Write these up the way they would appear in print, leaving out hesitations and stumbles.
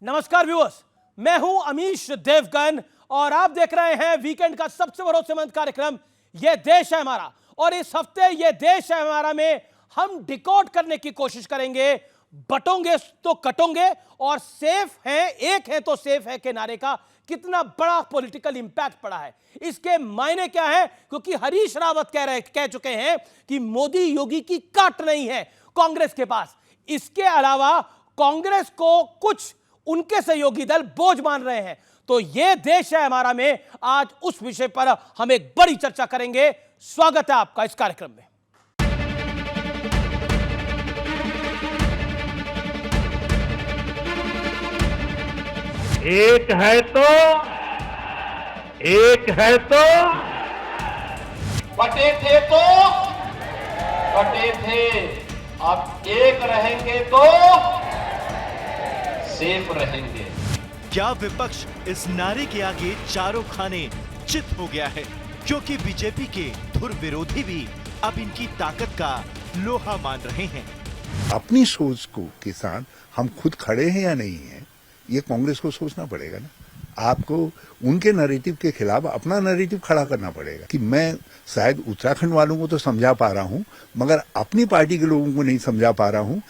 नमस्कार व्यूअर्स, मैं हूं अमीश देवगन और आप देख रहे हैं वीकेंड का सबसे भरोसेमंद कार्यक्रम यह देश है हमारा। और इस हफ्ते यह देश है हमारा में हम डिकोड करने की कोशिश करेंगे, बटोंगे तो कटोंगे और सेफ है, एक है तो सेफ है के नारे का कितना बड़ा पॉलिटिकल इंपैक्ट पड़ा है, इसके मायने क्या है। क्योंकि हरीश रावत कह चुके हैं कि मोदी योगी की काट नहीं है कांग्रेस के पास। इसके अलावा कांग्रेस को कुछ उनके सहयोगी दल बोझ मान रहे हैं। तो यह देश है हमारा में आज उस विषय पर हम एक बड़ी चर्चा करेंगे। स्वागत है आपका इस कार्यक्रम में। एक है तो बटे थे, अब एक रहेंगे तो सेफ रहेंगे। क्या विपक्ष इस नारे के आगे चारों खाने चित हो गया है? क्योंकि बीजेपी के धुर विरोधी भी अब इनकी ताकत का लोहा मान रहे हैं। अपनी सोच को के साथ हम खुद खड़े हैं या नहीं है, ये कांग्रेस को सोचना पड़ेगा ना। आपको उनके नैरेटिव के खिलाफ अपना नैरेटिव खड़ा करना पड़ेगा। कि मैं शायद उत्तराखंड वालों को तो समझा पा रहा हूँ, मगर अपनी पार्टी के लोगों को नहीं समझा पा रहा हूँ।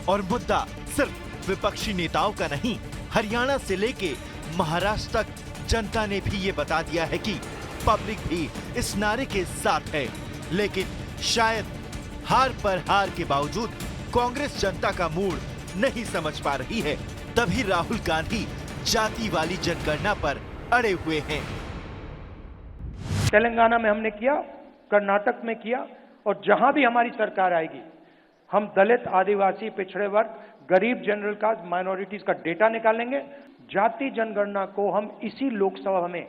और मुद्दा सिर्फ विपक्षी नेताओं का नहीं, हरियाणा से लेके महाराष्ट्र तक जनता ने भी ये बता दिया है कि पब्लिक भी इस नारे के साथ है। लेकिन शायद हार पर हार के बावजूद कांग्रेस जनता का मूड नहीं समझ पा रही है। तभी राहुल गांधी जाति वाली जनगणना पर अड़े हुए हैं। तेलंगाना में हमने किया, कर्नाटक में किया, और जहां भी हमारी सरकार आएगी हम दलित, आदिवासी, पिछड़े वर्ग, गरीब, जनरल कास्ट, माइनॉरिटीज का डेटा निकालेंगे। जाति जनगणना को हम इसी लोकसभा में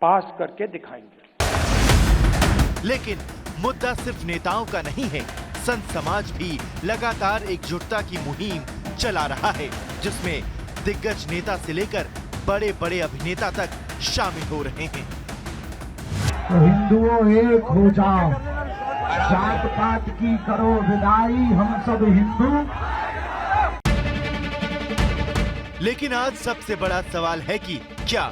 पास करके दिखाएंगे। लेकिन मुद्दा सिर्फ नेताओं का नहीं है। संत समाज भी लगातार एकजुटता की मुहिम चला रहा है, जिसमें दिग्गज नेता से लेकर बड़े बड़े अभिनेता तक शामिल हो रहे हैं। तो हिंदुओं एक हो जाओ, जात पात की करो विदाई, हम सब हिंदू। लेकिन आज सबसे बड़ा सवाल है कि क्या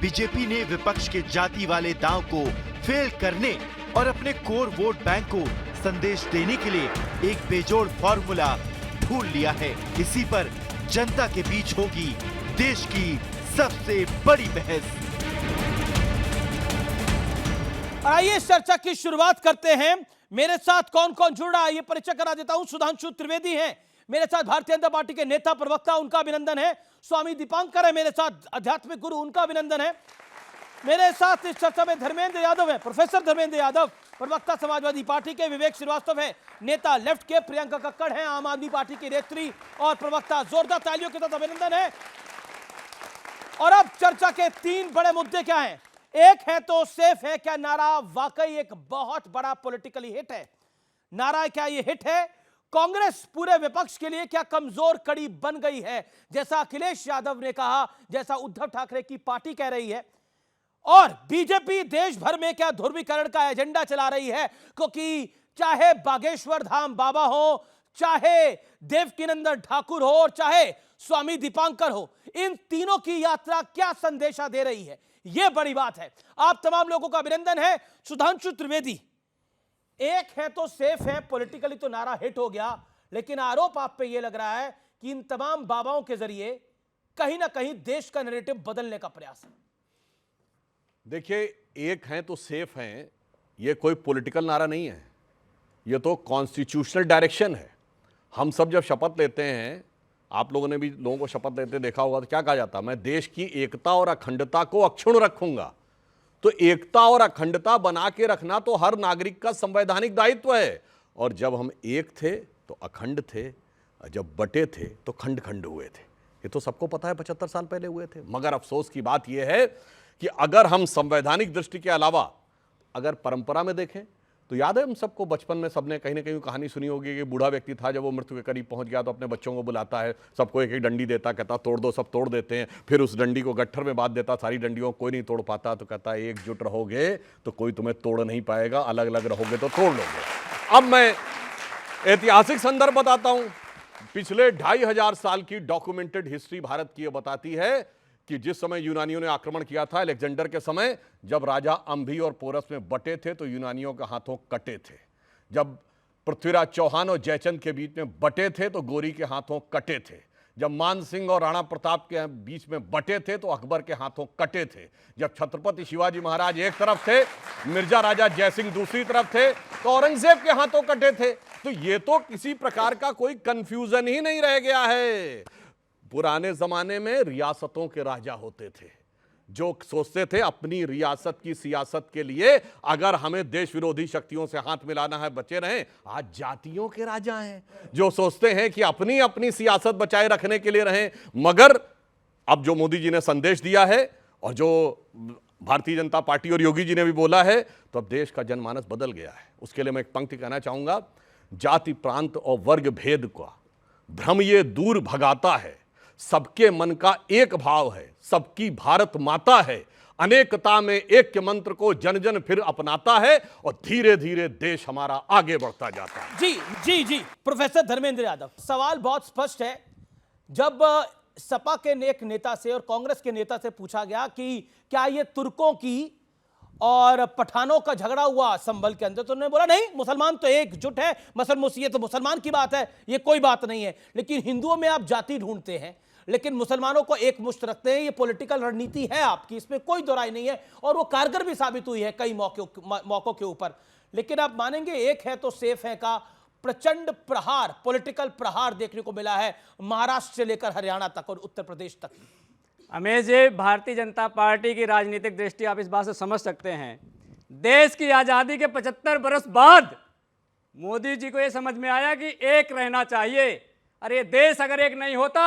बीजेपी ने विपक्ष के जाति वाले दांव को फेल करने और अपने कोर वोट बैंक को संदेश देने के लिए एक बेजोड़ फॉर्मूला ढूंढ लिया है? इसी पर जनता के बीच होगी देश की सबसे बड़ी बहस। आइए इस चर्चा की शुरुआत करते हैं। मेरे साथ कौन कौन जुड़ रहा है ये परिचय करा देता हूं। सुधांशु त्रिवेदी हैं मेरे साथ, भारतीय जनता पार्टी के नेता प्रवक्ता, उनका अभिनंदन है। स्वामी दीपांकर है मेरे साथ, आध्यात्मिक गुरु, उनका अभिनंदन है। मेरे साथ इस चर्चा में धर्मेंद्र यादव है, प्रोफेसर धर्मेंद्र यादव, प्रवक्ता समाजवादी पार्टी के। विवेक श्रीवास्तव है, नेता लेफ्ट के। प्रियंका कक्कड़ है, आम आदमी पार्टी की नेत्री और प्रवक्ता। जोरदार तालियों के साथ अभिनंदन है। और अब चर्चा के तीन बड़े मुद्दे क्या हैं? एक है तो सेफ है क्या नारा वाकई एक बहुत बड़ा पॉलिटिकली हिट है? नारा क्या ये हिट है? कांग्रेस पूरे विपक्ष के लिए क्या कमजोर कड़ी बन गई है, जैसा अखिलेश यादव ने कहा, जैसा उद्धव ठाकरे की पार्टी कह रही है? और बीजेपी देश भर में क्या ध्रुवीकरण का एजेंडा चला रही है? क्योंकि चाहे बागेश्वर धाम बाबा हो, चाहे देवकीनंदन ठाकुर हो और चाहे स्वामी दीपांकर हो, इन तीनों की यात्रा क्या संदेशा दे रही है, यह बड़ी बात है। आप तमाम लोगों का अभिनंदन है। सुधांशु त्रिवेदी, एक है तो सेफ है, पॉलिटिकली तो नारा हिट हो गया, लेकिन आरोप आप पे यह लग रहा है कि इन तमाम बाबाओं के जरिए कहीं ना कहीं देश का नैरेटिव बदलने का प्रयास है। देखिए, एक हैं तो सेफ हैं, ये कोई पॉलिटिकल नारा नहीं है, ये तो कॉन्स्टिट्यूशनल डायरेक्शन है। हम सब जब शपथ लेते हैं, आप लोगों ने भी लोगों को शपथ लेते देखा होगा, तो क्या कहा जाता है? मैं देश की एकता और अखंडता को अक्षुण्ण रखूंगा। तो एकता और अखंडता बना के रखना तो हर नागरिक का संवैधानिक दायित्व है। और जब हम एक थे तो अखंड थे, जब बटे थे तो खंड खंड हुए थे। ये तो सबको पता है, 75 साल पहले हुए थे। मगर अफसोस की बात यह है कि अगर हम संवैधानिक दृष्टि के अलावा अगर परंपरा में देखें तो याद है हम सबको, बचपन में सबने कहीं ना कहीं कहानी सुनी होगी कि बूढ़ा व्यक्ति था, जब वो मृत्यु के करीब पहुंच गया तो अपने बच्चों को बुलाता है, सबको एक एक डंडी देता, कहता तोड़ दो, सब तोड़ देते हैं। फिर उस डंडी को गट्ठर में बांध देता, सारी डंडियों को कोई नहीं तोड़ पाता, तो कहता एकजुट रहोगे तो कोई तुम्हें तोड़ नहीं पाएगा, अलग अलग रहोगे तो तोड़ लोगे। अब मैं ऐतिहासिक संदर्भ बताता हूं। पिछले 2500 साल की डॉक्यूमेंटेड हिस्ट्री भारत की यह बताती है कि जिस समय यूनानियों ने आक्रमण किया था अलेक्जेंडर के समय, जब राजा अंभी और पोरस में बटे थे तो यूनानियों के हाथों कटे थे। जब पृथ्वीराज चौहान और जयचंद के बीच में बटे थे तो गोरी के हाथों कटे थे। जब मान सिंह और राणा प्रताप के बीच में बटे थे तो अकबर के हाथों कटे थे। जब छत्रपति शिवाजी महाराज एक तरफ थे, मिर्जा राजा जयसिंह दूसरी तरफ थे, तो औरंगजेब के हाथों कटे थे। तो ये तो किसी प्रकार का कोई कंफ्यूजन ही नहीं रह गया है। पुराने जमाने में रियासतों के राजा होते थे जो सोचते थे अपनी रियासत की सियासत के लिए अगर हमें देश विरोधी शक्तियों से हाथ मिलाना है बचे रहें। आज जातियों के राजा हैं जो सोचते हैं कि अपनी अपनी सियासत बचाए रखने के लिए रहें। मगर अब जो मोदी जी ने संदेश दिया है और जो भारतीय जनता पार्टी और योगी जी ने भी बोला है, तो अब देश का जनमानस बदल गया है। उसके लिए मैं एक पंक्ति कहना चाहूंगा, जाति प्रांत और वर्ग भेद का भ्रम ये दूर भगाता है, सबके मन का एक भाव है, सबकी भारत माता है, अनेकता में ऐक्य मंत्र को जन जन फिर अपनाता है और धीरे धीरे देश हमारा आगे बढ़ता जाता है। जी जी जी, प्रोफेसर धर्मेंद्र यादव, सवाल बहुत स्पष्ट है। जब सपा के एक नेता से और कांग्रेस के नेता से पूछा गया कि क्या ये तुर्कों की और पठानों का झगड़ा हुआ संभल के अंदर, तो उन्होंने बोला नहीं, मुसलमान तो एकजुट है, ये तो मुसलमान की बात है, ये कोई बात नहीं है। लेकिन हिंदुओं में आप जाति ढूंढते हैं, लेकिन मुसलमानों को एक मुश्त रखते हैं। ये पॉलिटिकल रणनीति है आपकी, इसमें कोई दोराई नहीं है, और वो कारगर भी साबित हुई है कई मौकों के ऊपर। लेकिन आप मानेंगे, एक है तो सेफ है का प्रचंड प्रहार, पॉलिटिकल प्रहार देखने को मिला है महाराष्ट्र से लेकर हरियाणा तक और उत्तर प्रदेश तक। अमेश जी, भारतीय जनता पार्टी की राजनीतिक दृष्टि आप इस बात से समझ सकते हैं, देश की आज़ादी के 75 बरस बाद मोदी जी को यह समझ में आया कि एक रहना चाहिए। अरे देश अगर एक नहीं होता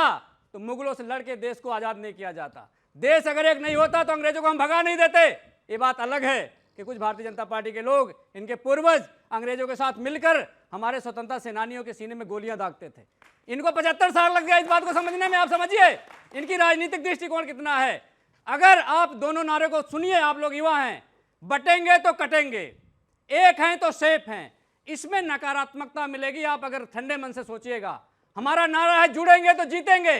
तो मुगलों से लड़के देश को आज़ाद नहीं किया जाता, देश अगर एक नहीं होता तो अंग्रेजों को हम भगा नहीं देते। ये बात अलग है कि कुछ भारतीय जनता पार्टी के लोग, इनके पूर्वज अंग्रेजों के साथ मिलकर हमारे स्वतंत्रता सेनानियों के सीने में गोलियां दागते थे। इनको 75 साल लग गया इस बात को समझने में। आप समझिए इनकी राजनीतिक दृष्टिकोण कितना है। अगर आप दोनों नारे को सुनिए, आप लोग युवा हैं, बटेंगे तो कटेंगे, एक हैं तो सेफ हैं, इसमें नकारात्मकता मिलेगी। आप अगर ठंडे मन से सोचिएगा, हमारा नारा है जुड़ेंगे तो जीतेंगे।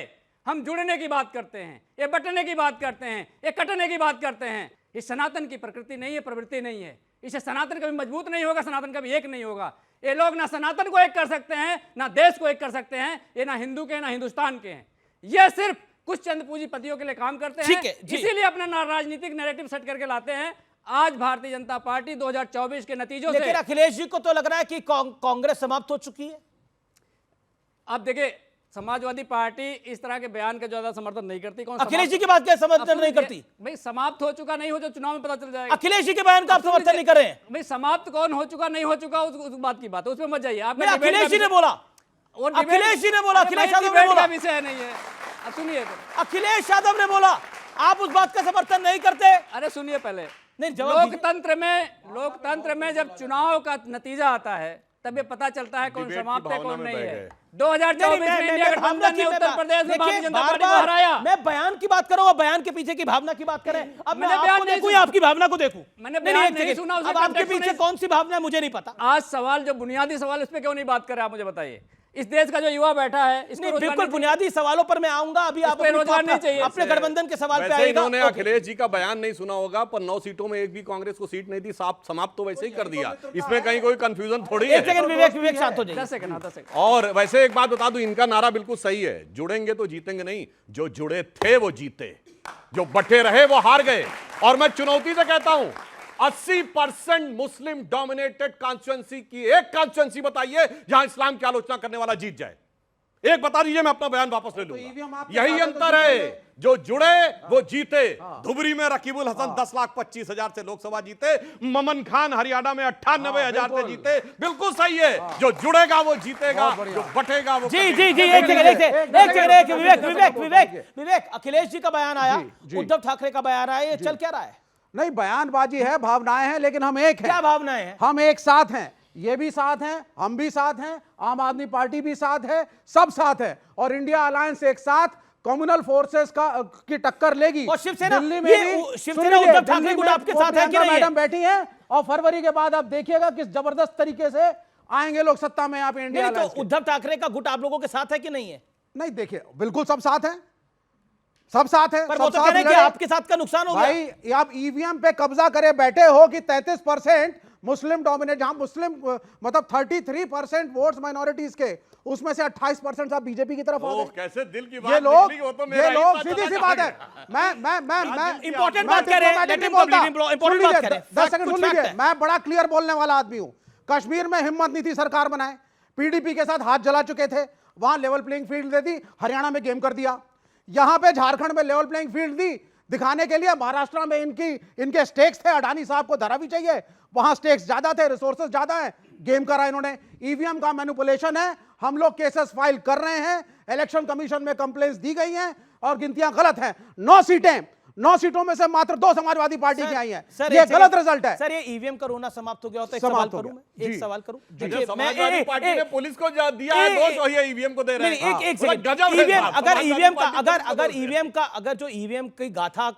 हम जुड़ने की बात करते हैं, ये बटने की बात करते हैं, ये कटने की बात करते हैं। ये सनातन की प्रकृति नहीं है, प्रवृत्ति नहीं है। इससे सनातन कभी मजबूत नहीं होगा, सनातन कभी एक नहीं होगा। ये लोग ना सनातन को एक कर सकते हैं, ना देश को एक कर सकते हैं। ये ना हिंदू के ना हिंदुस्तान के हैं, ये सिर्फ कुछ चंद पूंजीपतियों के लिए काम करते हैं। इसीलिए अपना राजनीतिक नैरेटिव सेट करके लाते हैं। आज भारतीय जनता पार्टी 2024 के नतीजों से, लेकिन अखिलेश जी को तो लग रहा है कि कांग्रेस समाप्त हो चुकी है। अब देखिए, समाजवादी पार्टी इस तरह के बयान का ज्यादा समर्थन नहीं करती। कौन अखिलेश जी की बात क्या समर्थन नहीं करती? भाई समाप्त हो चुका नहीं हो जो चुनाव में पता चल जाएगा। अखिलेश जी के बयान का आप समर्थन नहीं कर रहे हैं? भाई समाप्त कौन हो चुका नहीं हो चुका उस बात की बात है, उसमें मत जाइए। अखिलेश जी ने बोला, अखिलेश जी ने बोला, अखिलेश यादव ने बोला, विषय नहीं है। अब सुनिए, अखिलेश यादव ने बोला, आप उस बात का समर्थन नहीं करते? अरे सुनिए पहले, नहीं, लोकतंत्र में जब चुनाव का नतीजा आता है तब ये पता चलता है कौन समाप्त है कौन नहीं है। 2024 में इंडिया गठबंधन ने उत्तर प्रदेश में भारतीय जनता पार्टी को हराया। मैं बयान की बात करूं, बयान के पीछे की भावना की बात करें। अब मैं आपको देखूं या आपकी भावना को देखूं? मैंने बयान नहीं सुना, अब आपके पीछे कौन सी भावना है मुझे नहीं पता। आज सवाल जो बुनियादी सवाल, इस पे क्यों नहीं बात कर रहे आप मुझे बताइए। इस देश का जो युवा बैठा है, इसको बिल्कुल बुनियादी सवालों पर मैं आऊंगा। अभी आप रोजगार नहीं चाहिए, अपने गठबंधन के सवाल पे वैसे आएगा। इन्होंने अखिलेश जी का बयान नहीं सुना होगा, पर 9 सीटों में एक भी कांग्रेस को सीट नहीं दी, समाप्त तो वैसे ही कर दिया। इसमें कहीं कोई कंफ्यूजन थोड़ी है। एक सेकंड विवेक शांत हो जाइए। 10 सेकंड। और वैसे एक बात बता दूं, इनका नारा बिल्कुल सही है, जुड़ेंगे तो जीतेंगे नहीं, जो जुड़े थे वो जीते, जो बटे रहे वो हार गए। और मैं चुनौती से कहता हूं, 80% मुस्लिम डोमिनेटेड कॉन्स्टिट्यूएंसी की एक कॉन्स्टिट्यूएंसी बताइए जहां इस्लाम की आलोचना करने वाला जीत जाए। एक बता दीजिए, मैं अपना बयान वापस ले लूंगा। यही अंतर है, जो जुड़े वो जीते। धुबरी में रकीबुल हसन 10,25,000 से लोकसभा जीते, ममन खान हरियाणा में 98,000 से जीते। बिल्कुल सही है, जो जुड़ेगा वो जीतेगा, जो बटेगा वो। जी एक विवेक, अखिलेश जी का बयान आया, उद्धव ठाकरे का बयान आया, ये चल क्या रहा है? नहीं, बयानबाजी है, भावनाएं हैं, लेकिन हम एक हैं। क्या भावनाएं हैं? हम एक साथ हैं, ये भी साथ हैं, हम भी साथ हैं, आम आदमी पार्टी भी साथ है, सब साथ है। और इंडिया अलायंस एक साथ कम्युनल फोर्सेस की टक्कर लेगी। और शिवसेना, दिल्ली में भी शिवसेना उद्धव ठाकरे गुट आपके साथ है कि नहीं? मैडम बैठी हैं, और फरवरी के बाद आप देखिएगा किस जबरदस्त तरीके से आएंगे लोग सत्ता में यहाँ पे इंडिया नहीं, तो अलायंस के। उद्धव ठाकरे का गुट आप लोगों के साथ है कि नहीं है? नहीं देखिए, बिल्कुल सब साथ हैं, सब साथ हैं, पर सब वो तो साथ कह रहे हैं कि लड़े। आपके साथ का नुकसान हो गया। भाई आप ईवीएम पे कब्जा करे बैठे हो कि 33% मुस्लिम डोमिनेट, जहां मुस्लिम मतलब 33% वोट्स माइनॉरिटीज के, उसमें से 28% आप बीजेपी की तरफ आ गए। कैसे दिल की ये बात लोग, निकली, वो तो मेरा ये ही लोग पता सीधी सी चला बात है। Important मैं बात कह रहे हैं, diplomatic let नहीं him बोलता। complete, important सुन बात लीजिए, करें। 10 सेकंड कुछ सुन fact लीजिए, है। मैं बड़ा क्लियर बोलने वाला आदमी हूं। कश्मीर में हिम्मत नहीं थी सरकार बनाए, पीडीपी के साथ हाथ जला चुके थे, वहां लेवल प्लेइंग फील्ड दे दी, हरियाणा में गेम कर दिया। यहां पे झारखंड में लेवल प्लेइंग फील्ड दी दिखाने के लिए, महाराष्ट्र में इनके स्टेक्स थे, अडानी साहब को धरा भी चाहिए, वहां स्टेक्स ज्यादा थे, रिसोर्सेज ज्यादा है, गेम करा इन्होंने। ईवीएम का मैनिपुलेशन है, हम लोग केसेस फाइल कर रहे हैं, इलेक्शन कमीशन में कंप्लेंट्स दी गई हैं और गिनतियां गलत हैं। 9 सीटों में से मात्र 2 समाजवादी पार्टी की आई हैं। ये गलत रिजल्ट है। सर, ये ईवीएम का रोना समाप्त हो गया होता है। समाप्त हो करूं गया। मैं? एक जी। सवाल करूं? जो देखिए, समाजवादी पार्टी ने पुलिस को दिया है दोष, वही ईवीएम को दे रहे हैं। एक बोला, सेकंड, गजब है ईवीएम, साहब, अगर समाजवादी ईवीएम का पार्टी अगर पुलिस को अगर दोष दे रहे ईवीएम का अगर जो ईवीएम की गाथा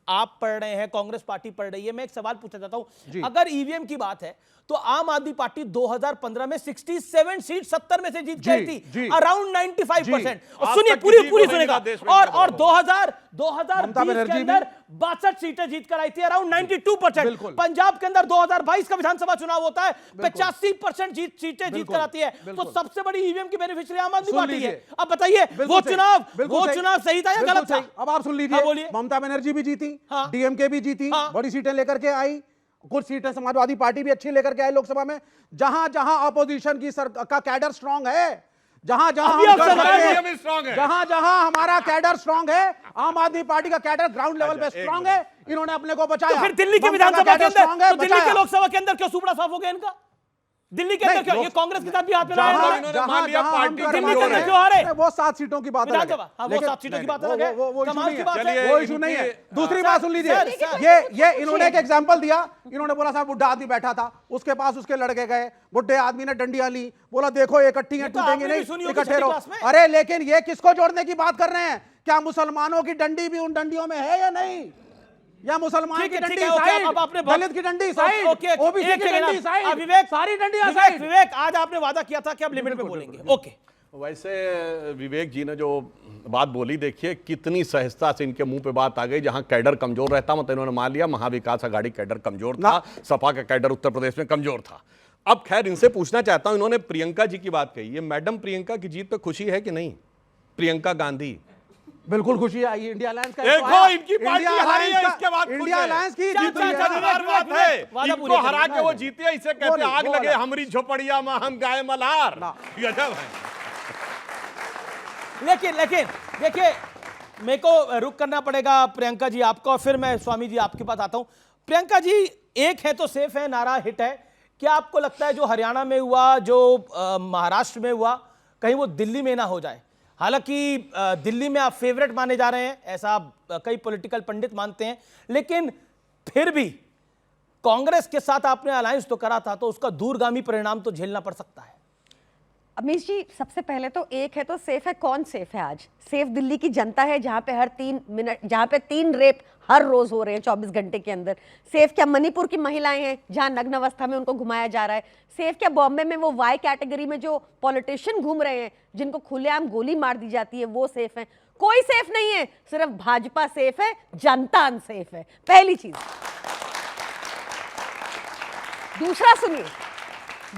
आप पढ़ रहे हैं, कांग्रेस पार्टी पढ़ रही है, मैं एक सवाल पूछना चाहता हूं। अगर ईवीएम की बात है तो आम आदमी पार्टी 2015 में 67 सीट 70 में से जीत गई थी, अराउंड 95%। और आज सुनिए, तक पूरी किसी को पूरी नहीं सुनेगा। मिला देश में और इतना 2020 के अंदर 62 सीटें जीत कर आई थी, अराउंड 92%। बिल्कुल। पंजाब के अंदर 2022 का विधानसभा चुनाव होता है, 85% सीटें जीत कर आती है। तो सबसे बड़ी ईवीएम की बेनिफिशियरी आम आदमी सुन पार्टी है। लीजिए। अब बताइए, वो चुनाव सही था या बिल्कुल गलत था? सही। अब आप सुन लीजिए, हाँ, बोलिए। ममता बनर्जी भी जीती, हाँ। डीएमके भी जीती, हाँ। बड़ी सीटें लेकर के आई, कुछ सीटें समाजवादी पार्टी भी अच्छी लेकर के आई लोकसभा में। जहां जहां अपोजिशन की का कैडर स्ट्रांग है, जहां जहां अभी हम आप कर सरकार सकते में हैं, स्ट्रांग है। जहां जहां हमारा कैडर स्ट्रांग है, आम आदमी पार्टी का कैडर ग्राउंड लेवल पे स्ट्रांग है, इन्होंने अपने को बचाया। तो फिर दिल्ली के ममता का विधानसभा के कैडर अंदर, strong है, तो दिल्ली के बचाया। लोकसभा के अंदर क्यों सुपड़ा साफ हो गया इनका? दिल्ली के अंदर नहीं, क्यों? ये कांग्रेस के साथ भी हाथ मिलाया जहां- इन्होंने। इन्होंने मान लिया जहां पार्टी हम कर दिल्ली रहे के अंदर हैं, क्यों हारे? वो 7 सीटों की बात अलग है। विधानसभा, हाँ, वो लेकिन- 7 सीटों की नहीं, बात अलग है। वो कमाल इशू की नहीं बात है। है। वो इशू नहीं है। दूसरी सर, बात सुन लीजिए, सर, सर। ये इन्होंने एक एग्जांपल दिया, इन्होंने बोला साहब बुढ़ा आदमी बैठा था, उसके पास उसके लड़के गए, बुढ़े आदमी ने डंडियां ली, बोला देखो इकट्ठी हैं, तो टूटेंगी आपने भी सुनी नहीं, होगी इकट्ठे छठी रहो। क्लास में। अरे लेकिन ये किसको जोड़ने की बात कर रहे हैं? क्या मुसलमानों की डंडी भी उन डंडियों में है या नहीं? या मुसलमान ठीक की है, ठीक डंडी है, ओके, साइड, अब आपने दलित की डंडी साइड, ओके, ओबीसी एक की सेकंड, डंडी साइड, विवेक, सारी डंडियां विवेक, साइड। विवेक, आज आपने वादा किया था कि अब लिमिट में बोलेंगे। ओके, वैसे विवेक जी ने जो बात बोली, देखिए कितनी सहजता से इनके मुंह पे बात आ गई। जहां कैडर कमजोर रहता, मतलब इन्होंने मान लिया महाविकास अघाड़ी कैडर कमजोर था, सपा का कैडर उत्तर प्रदेश में कमजोर था। अब खैर इनसे पूछना चाहता हूं, इन्होंने प्रियंका जी की बात कही, ये मैडम प्रियंका की जीत पे खुशी है कि नहीं? प्रियंका गांधी बिल्कुल खुशी आई। इंडिया अलायंस का देखो, तो आया। इनकी पार्टी इंडिया हारी है, अलायंस का- इसके बाद खुश इंडिया है। अलायंस की चल, जीत चल, हुई है। चल, मजेदार बात है, वादा इनको पूरी हरा करें। के वो जीते, इसे कहते नहीं, आग वो लगे वाला। हमारी झोपड़िया में हम गाय मल्हार। गजब है। लेकिन देखिए, मेरे को रुक करना पड़ेगा प्रियंका जी आपको, और फिर मैं स्वामी जी आपके पास आता हूं। प्रियंका जी, एक है तो सेफ है, नारा हिट है। क्या आपको लगता है जो हरियाणा में हुआ, जो महाराष्ट्र में हुआ, कहीं वो दिल्ली में ना हो जाए? हालांकि दिल्ली में आप फेवरेट माने जा रहे हैं, ऐसा कई पॉलिटिकल पंडित मानते हैं, लेकिन फिर भी कांग्रेस के साथ आपने अलायंस तो करा था, तो उसका दूरगामी परिणाम तो झेलना पड़ सकता है। अमीश जी, सबसे पहले तो एक है तो सेफ है। कौन सेफ है आज? सेफ दिल्ली की जनता है, जहां पे हर 3 मिनट, जहां पे 3 रेप हर रोज हो रहे हैं 24 घंटे के अंदर। सेफ क्या मणिपुर की महिलाएं हैं, जहां नग्न अवस्था में उनको घुमाया जा रहा है? सेफ क्या बॉम्बे में वो वाई कैटेगरी में जो पॉलिटिशियन घूम रहे हैं, जिनको खुलेआम गोली मार दी जाती है, वो सेफ है? कोई सेफ नहीं है, सिर्फ भाजपा सेफ है, जनता अनसेफ है। पहली चीज। दूसरा सुनिए,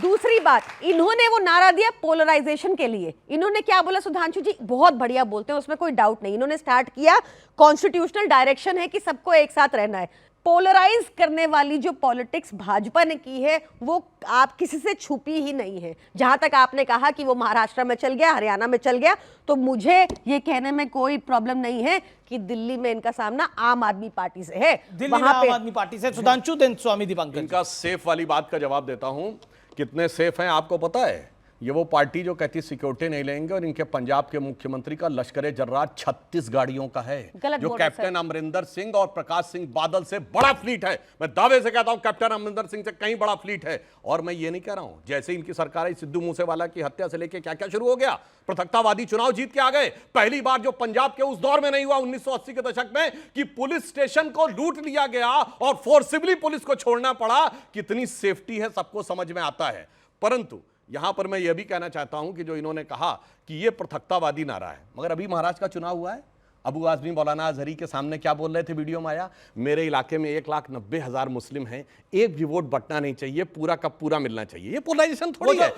दूसरी बात, इन्होंने वो नारा दिया पोलराइजेशन के लिए। इन्होंने क्या बोला? सुधांशु जी बहुत बढ़िया बोलते हैं, उसमें कोई डाउट नहीं। इन्होंने स्टार्ट किया, कॉन्स्टिट्यूशनल डायरेक्शन है कि सबको एक साथ रहना है। पोलराइज करने वाली जो पॉलिटिक्स भाजपा ने की है, वो आप किसी से छुपी ही नहीं है। जहां तक आपने कहा कि वो महाराष्ट्र में चल गया, हरियाणा में चल गया, तो मुझे ये कहने में कोई प्रॉब्लम नहीं है कि दिल्ली में इनका सामना आम आदमी पार्टी से है। दिल्ली में आम आदमी पार्टी से सुधांशु, देन स्वामी दीपांकर। इनका सेफ वाली बात का जवाब देता हूं। कितने सेफ हैं आपको पता है? ये वो पार्टी जो कहती सिक्योरिटी नहीं लेंगे, और इनके पंजाब के मुख्यमंत्री का लश्कर जर्रार 36 गाड़ियों का है, जो कैप्टन अमरिंदर सिंह और प्रकाश सिंह बादल से बड़ा फ्लीट है। मैं दावे से कहता हूं कैप्टन अमरिंदर सिंह से कहीं बड़ा फ्लीट है। और मैं ये नहीं कह रहा हूं, जैसे इनकी सरकार आई, सिद्धू मूसेवाला की हत्या से लेकर क्या क्या शुरू हो गया, पृथकतावादी चुनाव जीत के आ गए। पहली बार जो पंजाब के उस दौर में नहीं हुआ 1980 के दशक में, कि पुलिस स्टेशन को लूट लिया गया और फोर्सिबली पुलिस को छोड़ना पड़ा। कितनी सेफ्टी है सबको समझ में आता है। परंतु यहां पर मैं यह भी कहना चाहता हूं कि जो इन्होंने कहा कि यह पृथकतावादी नारा है, मगर अभी महाराष्ट्र का चुनाव हुआ है, अबू आजमी मौलाना अजहरी के सामने क्या बोल रहे थे, वीडियो में आया, मेरे इलाके में 1,90,000 मुस्लिम हैं, एक भी वोट बटना नहीं चाहिए, पूरा का पूरा मिलना चाहिए। ये पोलराइजेशन थोड़ी है।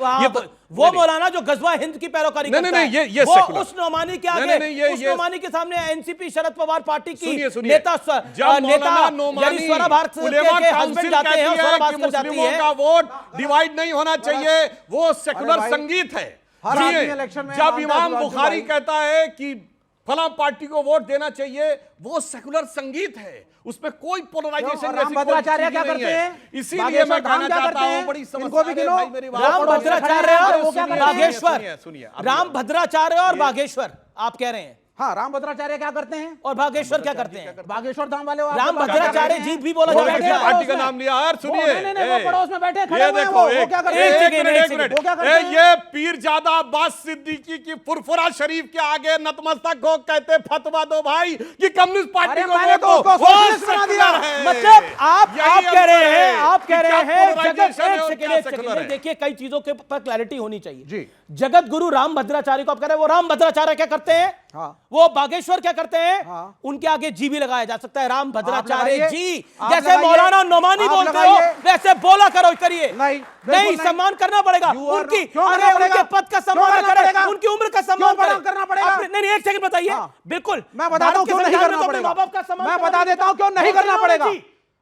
वो मौलाना जो गजवा हिंद की पैरोकारी करता है, ये वो सेकुलर। उस नौमानी के आगे, उस नौमानी के सामने एनसीपी शरद पवार पार्टी की नेता यानी स्वरा भारत के हस्बैंड जाते हैं और स्वरा भास्कर जाती मुस्लिमों है। का वोट डिवाइड नहीं होना चाहिए, वो सेकुलर संगीत है। जब इमाम बुखारी कहता है कि फला पार्टी को वोट देना चाहिए, वो सेकुलर संगीत है, उसमें कोई पोलराइजेशन राम भद्राचार्य क्या करते हैं? इसीलिए मैं कहना चाहता हूं बड़ी समस्या है भाई मेरी बात। राम भद्राचार्य और बागेश्वर, राम भद्राचार्य और बागेश्वर आप कह रहे हैं। हाँ, राम भद्राचार्य क्या करते हैं और बागेश्वर क्या करते हैं? बागेश्वर धाम वाले राम भद्राचार्य जी भी बोला जाता है, पार्टी का नाम लिया यार, सुनिए वो पड़ोस में बैठे खड़े ये हुए हैं, देखो वो क्या करते हैं? एक मिनट, वो क्या करते हैं? ये पीरजादा अब्बास सिद्दीकी की फुरफुरा शरीफ के आगे नतमस्तक हो कहते फतवा दो भाई कि कम्युनिस्ट पार्टी को मैंने तो वोट उसको दो, सोशलिस्ट बना दिया। मतलब आप यही कह रहे हैं, अंतर आप कह रहे क्या हैं polarization है और क्या एक secular सेकंड है। देखिए, कई चीजों के पर क्लैरिटी होनी चाहिए जी। जगत गुरु राम भद्राचार्य को आप कह रहे हैं, वो राम भद्राचार्य क्या करते हैं? हाँ। वो बागेश्वर क्या करते हैं? हाँ। उनके आगे जी भी लगाया जा सकता है, राम भद्राचार्य लगाइए। जी। आप जैसे लगाइए। मौलाना नौमानी आप बोलते हो लगाइए। वैसे बोला करो, करिए। नहीं, नहीं, सम्मान करना पड़ेगा उनकी, क्यों अरे करना पड़ेगा? उनके पद का सम्मान क्यों करना करें, पड़ेगा? उनकी उम्र का सम्मान क्यों करें। करना पड़ेगा? नहीं, एक सेकंड बताइए। हाँ। बिल्कुल, मैं बताता हूं क्यों नहीं करना पड़ेगा। मैं बता देता हूं क्यों नहीं करना पड़ेगा।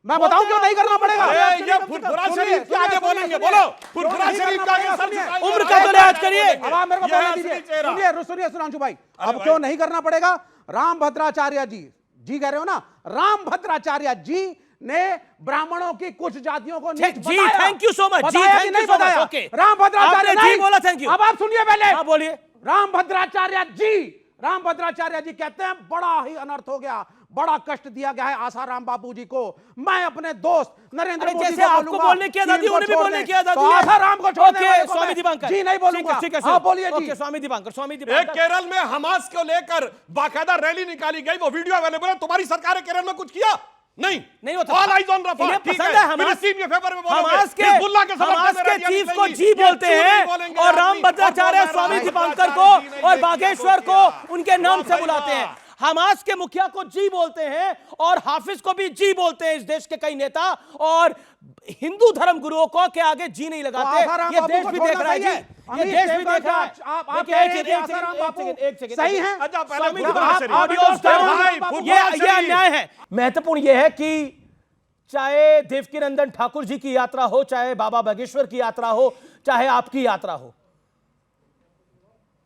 मैं बताऊं क्यों नहीं करना पड़ेगा। ये फुरफुरा शरीफ के आगे बोलेंगे, बोलो फुरफुरा शरीफ के आगे उम्र का तो लिहाज करिए। अब आप मेरे को बोलने दीजिए। सुनिए सुधांशु भाई, अब क्यों नहीं करना पड़ेगा? राम भद्राचार्य जी कह रहे हो ना, राम भद्राचार्य जी ने ब्राह्मणों की कुछ जातियों को नीच जी, बताया। थैंक यू सो मच जी, बताया कि थैंक नहीं यू सो मच। बताया? ओके, राम भद्राचार्य आपने जी बोला, थैंक यू। अब आप सुनिए पहले। हाँ, बोलिए। राम भद्राचार्य जी कहते हैं बड़ा ही अनर्थ हो गया, बड़ा कष्ट दिया गया है आसाराम बापू जी को। मैं अपने दोस्त नरेंद्र मोदी जैसे को आपको बोलूंगा बोलने की आजादी, उन्हें भी बोलने की आजादी तो है। आसाराम को छोड़ ओके, स्वामी दीपांकर जी नहीं बोलूंगा। ठीक है, हाँ, बोलिए जी। ओके, स्वामी दीपांकर एक केरल में हमास को लेकर बाकायदा रैली निकाली गई, वो वीडियो अवेलेबल है। तुम्हारी सरकार ने केरल में कुछ किया? नहीं होता। All eyes on Rafah. इन्हें ठीक पसंद है, है हमास फिलिस्तीन के फेवर में बोलोगे, हमास के हिजबुल्लाह के समर्थन में चीफ को नहीं, जी ये बोलते क्यों नहीं हैं बोलेंगे और राम आदमी? भद्राचार्य और स्वामी राम दीपांकर को भद्राचार्य जी नहीं, और ये बागेश्वर किसको को किया? उनके नाम से भाई बुलाते वाह। हैं। हमास के मुखिया को जी बोलते हैं और हाफिज को भी जी बोलते हैं इस देश के कई नेता, और हिंदू धर्म गुरुओं को के आगे जी नहीं लगाते। ये देश भी देख रहा है जी, ये देश भी देख रहा है। आप कह रहे हैं कि आसाराम बापू सही हैं? अच्छा, पहले स्वामी फुरफुरा दीपांकर, शरीफ। ये अन्याय है। महत्वपूर्ण यह है कि चाहे देवकीनंदन ठाकुर जी की यात्रा हो, चाहे बाबा बागेश्वर की यात्रा हो, चाहे आपकी यात्रा हो,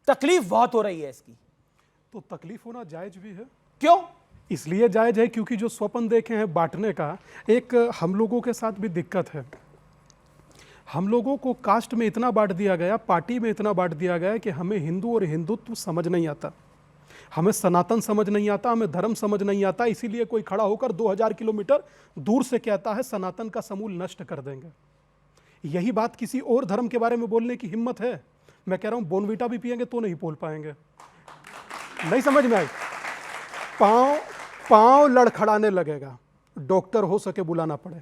तकलीफ बहुत हो रही है इसकी। तो तकलीफ होना जायज भी है। क्यों? इसलिए जायज है क्योंकि जो स्वप्न देखे हैं बांटने का, एक हम लोगों के साथ भी दिक्कत है। हम लोगों को कास्ट में इतना बांट दिया गया, पार्टी में इतना बांट दिया गया कि हमें हिंदू और हिंदुत्व समझ नहीं आता, हमें सनातन समझ नहीं आता, हमें धर्म समझ नहीं आता। इसीलिए कोई खड़ा होकर 2000 किलोमीटर दूर से कहता है सनातन का समूल नष्ट कर देंगे। यही बात किसी और धर्म के बारे में बोलने की हिम्मत है? मैं कह रहा हूं बोनवीटा भी पिएंगे तो नहीं बोल पाएंगे। नहीं समझ में आई? पांव लड़खड़ाने लगेगा, डॉक्टर हो सके बुलाना पड़े।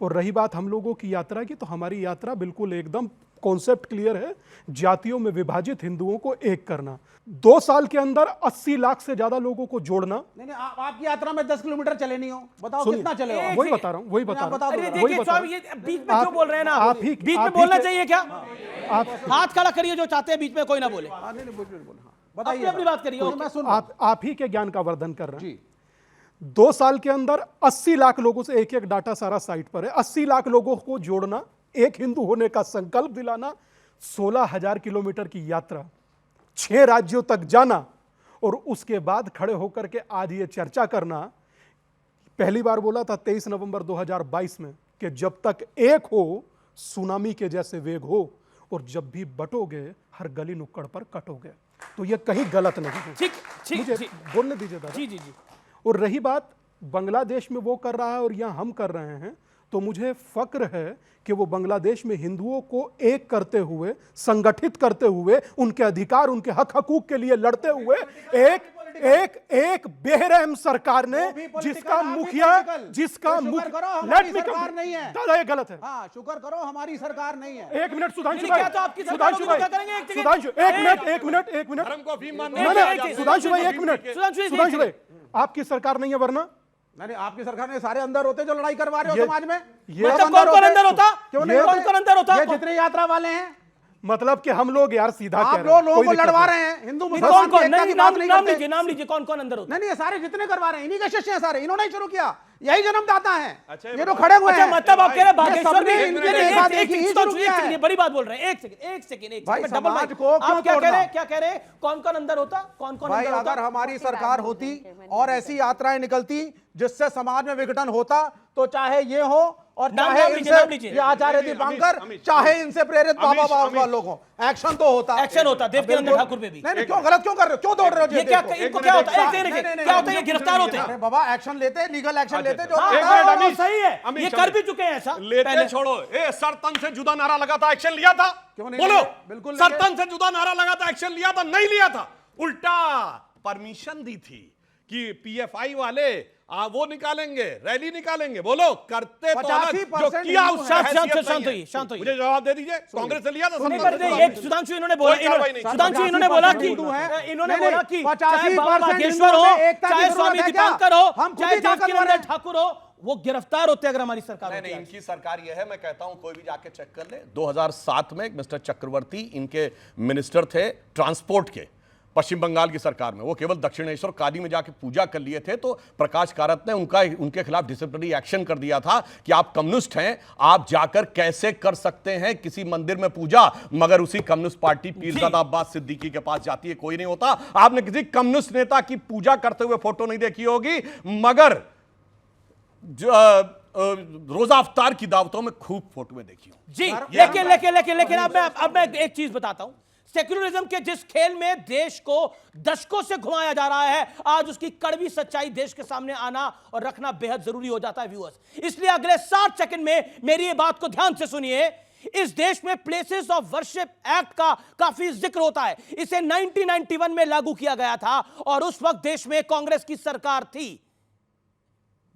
और रही बात हम लोगों की यात्रा की, तो हमारी यात्रा बिल्कुल एकदम कॉन्सेप्ट क्लियर है, जातियों में विभाजित हिंदुओं को एक करना। 2 साल के अंदर 80 लाख से ज्यादा लोगों को जोड़ना। नहीं, आपकी यात्रा में 10 किलोमीटर चले नहीं हो, बताओ कितना चले हो? वही बता रहा हूँ, वही बता रहा हूँ। अरे देखिए स्वामी, ये बीच में क्यों बोल रहे हैं ना? आप ही बीच में बोलना चाहिए क्या? आप हाथ खड़ा करिए, जो चाहते हैं बीच में कोई ना बोले। बताइए, अपनी बात करिए। मैं सुन आप ही के ज्ञान का वर्धन कर रहे हैं। 2 साल के अंदर 80 लाख लोगों से, एक डाटा सारा साइट पर है, 80 लाख लोगों को जोड़ना, एक हिंदू होने का संकल्प दिलाना, 16,000 किलोमीटर की यात्रा, 6 राज्यों तक जाना, और उसके बाद खड़े होकर के आज ये चर्चा करना। पहली बार बोला था 23 नवंबर 2022 में कि जब तक एक हो सुनामी के जैसे वेग हो, और जब भी बटोगे हर गली नुक्कड़ पर कटोगे। तो ये कहीं गलत नहीं है। ठीक, मुझे बोलने दीजिए दादा। जी। और रही बात बांग्लादेश में वो कर रहा है और यहाँ हम कर रहे हैं, तो मुझे फक्र है कि वो बांग्लादेश में हिंदुओं को एक करते हुए, संगठित करते हुए, उनके अधिकार, उनके हक हकूक के लिए लड़ते हुए एक बेरहम सरकार ने जिसका मुखिया लेट मी सरकार नहीं है दादा, ये गलत है। हाँ, शुक्र करो हमारी सरकार नहीं है। एक मिनट सुधांशु क्या तो आपकी सरकार सुधांशु को भाई, क्या करेंगे? सुधांशु एक मिनट धर्म को अफीम मानने नहीं, वाले नहीं, आजाद सुधांशु भाई हैं। एक मिनट, सुधांशु सुधांशु भाई आपकी सरकार नहीं है वरना नहीं, आपकी सरकार में सारे अंदर होते जो लड़ाई करवा रहे हो समाज में। मतलब कौन अंदर होता? क्यों नहीं? कौन अंदर होता? ये जितने यात्रा वाले हैं, मतलब कि हम लोग यार सीधा कह आप रहे हैं, लोगों कोई को दिक्कत लड़वा नहीं। रहे हैं। हिंदू कौन मुसलमान कौन? की एकता की नहीं, बात नहीं नाम करते। लीजिए, नाम लीजिए, कौन कौन अंदर होता? नहीं, ये सारे जितने करवा रहे हैं इन्हीं के शिष्य हैं सारे, इन्होंने ही शुरू किया, यही जन्मदाता हैं। अच्छा, ये तो खड़े हुए अच्छा, हैं। मतलब आप कह रहे हैं ये बागेश्वर सबने में इनके देखा देखी ही शुरू किया है। ये बड़ी बात बोल रहे हैं। एक सेकंड भाई, डबल समाज माइक। को क्यों आप क्या कह रहे तोड़ना? हैं? क्या कह रहे हैं? कौन कौन अंदर होता? कौन कौन भाई, अंदर होता? अगर हमारी सरकार होती और ऐसी यात्राएं निकलती जिससे समाज में विघटन होता, तो चाहे ये हो और नाम चाहे लीजिए, नाम इनसे लीजिए। ये आचार्य दीपांकर, चाहे इनसे प्रेरित बाबा बाबा लोगों, एक्शन तो होता। एक्शन होता देवकीनंदन ठाकुर पे भी। नहीं, क्यों गलत क्यों कर रहे हो? क्यों दौड़ रहे हो? ये क्या इनको क्या होता है? एक सेकंड, क्या होता है? ये गिरफ्तार होते हैं। अरे बाबा, एक्शन लेते, लीगल एक्शन लेते जो हाँ, एक हाँ, मिनट, हाँ, अमित, सही है, अमित, ये क्षमा। कर भी चुके हैं ऐसा लेते पहले। छोड़ो, सर तन से जुदा नारा लगा था, एक्शन लिया था? क्यों नहीं बोलो, लिए? बिल्कुल सर लिए। तन से जुदा नारा लगा था, एक्शन लिया था? नहीं लिया था, उल्टा परमिशन दी थी कि पीएफआई वाले वो निकालेंगे, रैली निकालेंगे। बोलो, करते तो अलग, जो 85% किया हिंदू उससे हैं। हैसियत नहीं है। शांत होइए। मुझे जवाब दे दीजिए, कांग्रेस ने लिया था? नहीं, सत्तर पर से एक सुधांशु इन्होंने बोला, कोई कार्रवाई नहीं। सुधांशु इन्होंने बोला कि हिंदू हैं। इन्होंने नहीं, बोला कि 85% चाहे बाबा बागेश्वर हिंदुओं हो, में एकता की चाहे जरूरत स्वामी है क्या? दीपांकर हो, हम खुद चाहे ही ताकतवर देवकीनंदन हैं। ठाकुर हो, वो गिरफ्तार होते अगर हमारी सरकार नहीं, होती नहीं, आज। इनकी सरकार यह है, मैं कहता हूं कोई भी जाके चेक कर ले। 2007 में मिस्टर चक्रवर्ती इनके मिनिस्टर थे ट्रांसपोर्ट के, पश्चिम बंगाल की सरकार में। वो केवल दक्षिणेश्वर काली में जाके पूजा कर लिए थे, तो प्रकाश कारत ने उनके खिलाफ डिसिप्लिनरी एक्शन कर दिया था कि आप कम्युनिस्ट हैं, आप जाकर कैसे कर सकते हैं किसी मंदिर में पूजा, मगर उसी कम्युनिस्ट पार्टी पीरजादा अब्बास सिद्दीकी के पास जाती है, कोई नहीं होता। आपने किसी कम्युनिस्ट नेता की पूजा करते हुए फोटो नहीं देखी होगी, मगर रोजा अफ्तार की दावतों में खूब फोटोएं देखी हो। जी, लेकिन अब मैं एक चीज बताता हूं। सेक्युलरिज्म के जिस खेल में देश को दशकों से घुमाया जा रहा है, आज उसकी कड़वी सच्चाई देश के सामने आना और रखना बेहद जरूरी हो जाता है व्यूअर्स। इसलिए अगले 60 सेकंड में मेरी ये बात को ध्यान से सुनिए। इस देश में प्लेसेस ऑफ वर्शिप एक्ट का काफी जिक्र होता है। इसे 1991 में लागू किया गया था और उस वक्त देश में कांग्रेस की सरकार थी,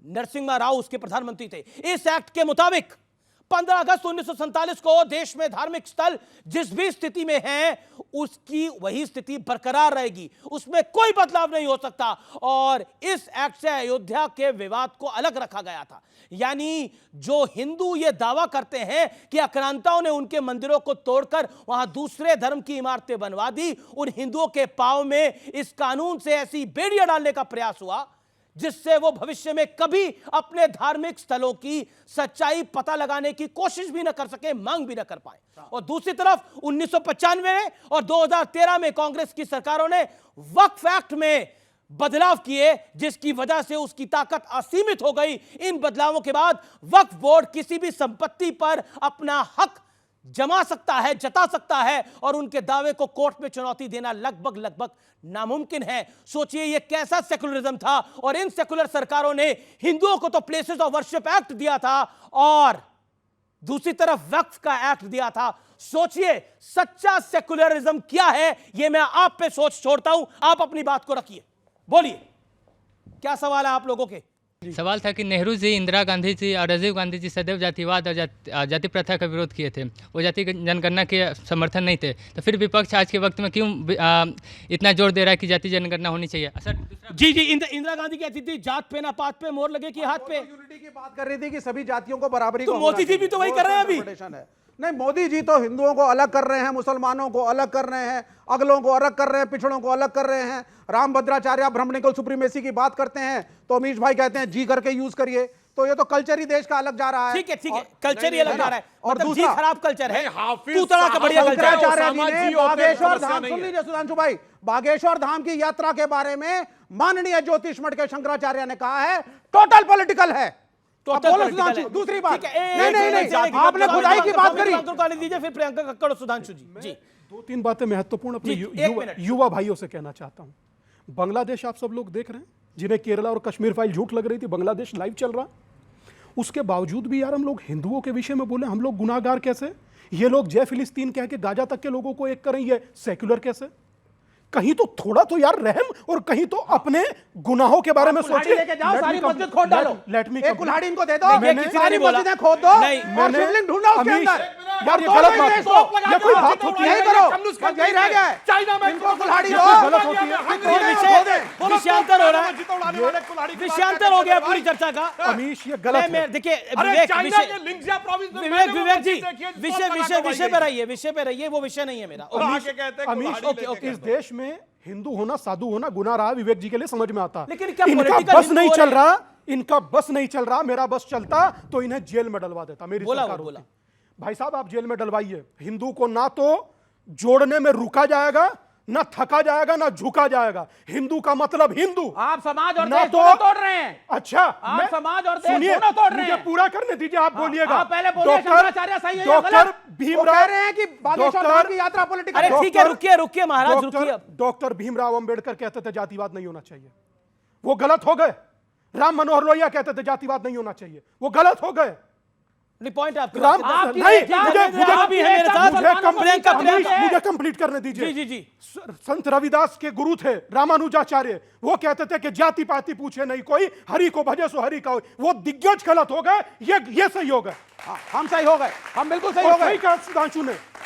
नरसिम्हा राव उसके प्रधानमंत्री थे। इस एक्ट के मुताबिक 15 अगस्त 1947 को देश में धार्मिक स्थल जिस भी स्थिति में है, उसकी वही स्थिति बरकरार रहेगी, उसमें कोई बदलाव नहीं हो सकता। और इस एक्ट से अयोध्या के विवाद को अलग रखा गया था। यानी जो हिंदू ये दावा करते हैं कि आक्रांताओं ने उनके मंदिरों को तोड़कर वहां दूसरे धर्म की इमारतें बनवा दी, उन हिंदुओं के पांव में इस कानून से ऐसी बेड़ियां डालने का प्रयास हुआ जिससे वो भविष्य में कभी अपने धार्मिक स्थलों की सच्चाई पता लगाने की कोशिश भी न कर सके, मांग भी न कर पाए। और दूसरी तरफ 1995 में और 2013 में कांग्रेस की सरकारों ने वक्फ एक्ट में बदलाव किए, जिसकी वजह से उसकी ताकत असीमित हो गई। इन बदलावों के बाद वक्फ बोर्ड किसी भी संपत्ति पर अपना हक जमा सकता है, जता सकता है और उनके दावे को कोर्ट में चुनौती देना लगभग नामुमकिन है। सोचिए ये कैसा सेकुलरिज्म था। और इन सेकुलर सरकारों ने हिंदुओं को तो प्लेसेस ऑफ वर्शिप एक्ट दिया था और दूसरी तरफ वक्फ का एक्ट दिया था। सोचिए सच्चा सेकुलरिज्म क्या है, यह मैं आप पे सोच छोड़ता हूं। आप अपनी बात को रखिए, बोलिए क्या सवाल है आप लोगों के। सवाल था कि नेहरू जी, इंदिरा गांधी जी और राजीव गांधी जी सदैव जातिवाद और जाति प्रथा का विरोध किए थे, वो जाति जनगणना के समर्थन नहीं थे, तो फिर विपक्ष आज के वक्त में क्यों इतना जोर दे रहा है कि जाति जनगणना होनी चाहिए? सर जी इंदिरा गांधी कहती थी जात पे ना पात पे मोहर लगे कि हाथ पे। यूनिटी की बात कर रही थी कि सभी जातियों को बराबरी तो मोदी जी भी तो वही कर रहे हैं अभी। नहीं, मोदी जी तो हिंदुओं को अलग कर रहे हैं, मुसलमानों को अलग कर रहे हैं, अगलों को अलग कर रहे हैं, पिछड़ों को अलग कर रहे हैं। रामभद्राचार्य ब्राह्मणिकल सुप्रीमेसी की बात करते हैं तो अमीश भाई कहते हैं जी करके यूज करिए। तो ये तो कल्चर ही देश का अलग जा रहा है। ठीक है, कल्चर ही अलग जा रहा है। और मतलब दूसरा खराब कल्चर है, हाफिज तू तरह का बढ़िया कल्चर है। शंकराचार्य जी ने बागेश्वर धाम, सुन लीजिए सुधांशु भाई, बागेश्वर धाम की यात्रा के बारे में माननीय ज्योतिष मठ के शंकराचार्य ने कहा है टोटल पॉलिटिकल है। दूसरी बात, नहीं, आपने खुदाई की बात करी। दीजिए फिर प्रियंका कक्कड़ और सुधांशु जी। 2-3 बातें महत्वपूर्ण अपने युवा भाइयों से कहना चाहता हूं। बांग्लादेश आप सब लोग देख रहे हैं, जिन्हें केरला और कश्मीर फाइल झूठ लग रही थी, बांग्लादेश लाइव चल रहा। उसके बावजूद भी यार हम लोग हिंदुओं के विषय में बोले हम लोग गुनाहगार कैसे? ये लोग जय फिलिस्तीन कह के गाजा तक के लोगों को एक करें, ये सेक्युलर कैसे? कहीं तो थोड़ा तो यार रहम और कहीं तो अपने गुनाहों के बारे में कुल्हाड़ी सोचिए। लेके जाओ, सारी मस्जिद खोद डालो। लेट मी एक कुल्हाड़ी इनको दे दो, मैंने सारी मस्जिदें खोद दो और शिवलिंग ढूंढो उसके अंदर। यार ये गलत बात है, ये कोई बात होती है? यही करो, बस यही रह गया है। चाइना में इनको कुल्हाड़ी ये दो। कोई गलत होती है? विषयांतर हो रहा है, विषयांतर हो गया पूरी चर्चा का। अमीश ये गलत है। देखिए अरे विवेक चाइना के लिंगजिया प्रोविंस में विवेक जी विषय विषय पे रहिए, विषय पे रहिए, वो विषय नहीं है मेरा। आके कहते हैं अमीश कुल्हाड़ी लेके इस देश में हिंदू होना साधु होना गुनाह रहा, विवेक जी के लिए समझ में आता। लेकिन क्या इनका political बस हिंदू नहीं हो चल रहे रहा, इनका बस नहीं चल रहा, मेरा बस चलता तो इन्हें जेल में डलवा देता, मेरी बोला सरकार वो, बोला। होती। भाई साहब आप जेल में डलवाइए, हिंदू को ना तो जोड़ने में रुका जाएगा, ना थका जाएगा, ना झुका जाएगा। हिंदू का मतलब हिंदू। आप समाज और ना देश दोनों तोड़ रहे हैं। अच्छा आप समाज और देश सुनिए, दोनों तोड़ रहे मुझे हैं। पूरा करने दीजिए, आप बोलिएगा। आप पहले बोलिए शंकराचार्य सही है या गलत? डॉक्टर वो भीमराव कह रहे हैं कि बागेश्वर धाम की यात्रा पॉलिटिकल अरे है। ठीक है, रुकिए रुकिए महाराज, रुकिए। डॉक्टर भीमराव अंबेडकर कहते थे जातिवाद नहीं होना चाहिए, वो गलत हो गए। राम मनोहर लोहिया कहते थे जातिवाद नहीं होना चाहिए, वो गलत हो गए। पॉइंट आपके राम पास है। नहीं, आप भी हैं मेरे साथ। मुझे कंप्लीट करने दीजिए। जी जी जी। संत रविदास के गुरु थे रामानुजाचार्य, वो कहते थे कि जाति पाति पूछे नहीं कोई, हरि को भजे सो हरि का। वो दिग्गज गलत हो गए, ये सही हो गए। हम सही हो गए, हम बिल्कुल सही हो गए। सही कहा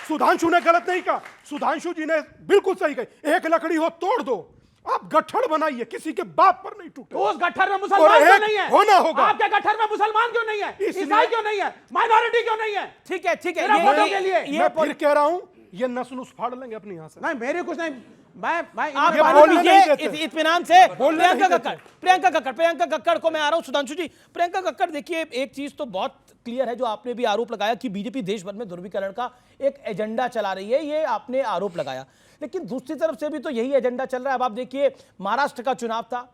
सुधांशु ने गलत नहीं कहा, सुधांशु जी ने बिल्कुल सही कही। एक लकड़ी हो तोड़ दो, आप गट्ठर बनाइए, किसी के बाप पर नहीं टूटे। उस गट्ठर में मुसलमान क्यों नहीं है? होना होगा। आपके गट्ठर में मुसलमान क्यों नहीं है? ईसाई क्यों नहीं है? माइनॉरिटी क्यों नहीं है? ठीक है ठीक है, मेरा वोटों के लिए मैं फिर कह रहा हूं, ये नस्ल फाड़ लेंगे अपनी यहाँ से। नहीं, मेरे कुछ नहीं, मैं आप ये बोलने नहीं ये देते। इत्मीनान से बोलने नहीं प्रियंका कक्कड़ को मैं आ रहा हूं। सुधांशु जी, प्रियंका कक्कड़, देखिए एक चीज तो बहुत क्लियर है, जो आपने भी आरोप लगाया कि बीजेपी देश भर में ध्रुवीकरण का एक एजेंडा चला रही है, ये आपने आरोप लगाया। लेकिन दूसरी तरफ से भी तो यही एजेंडा चल रहा है। अब आप देखिए महाराष्ट्र का चुनाव था,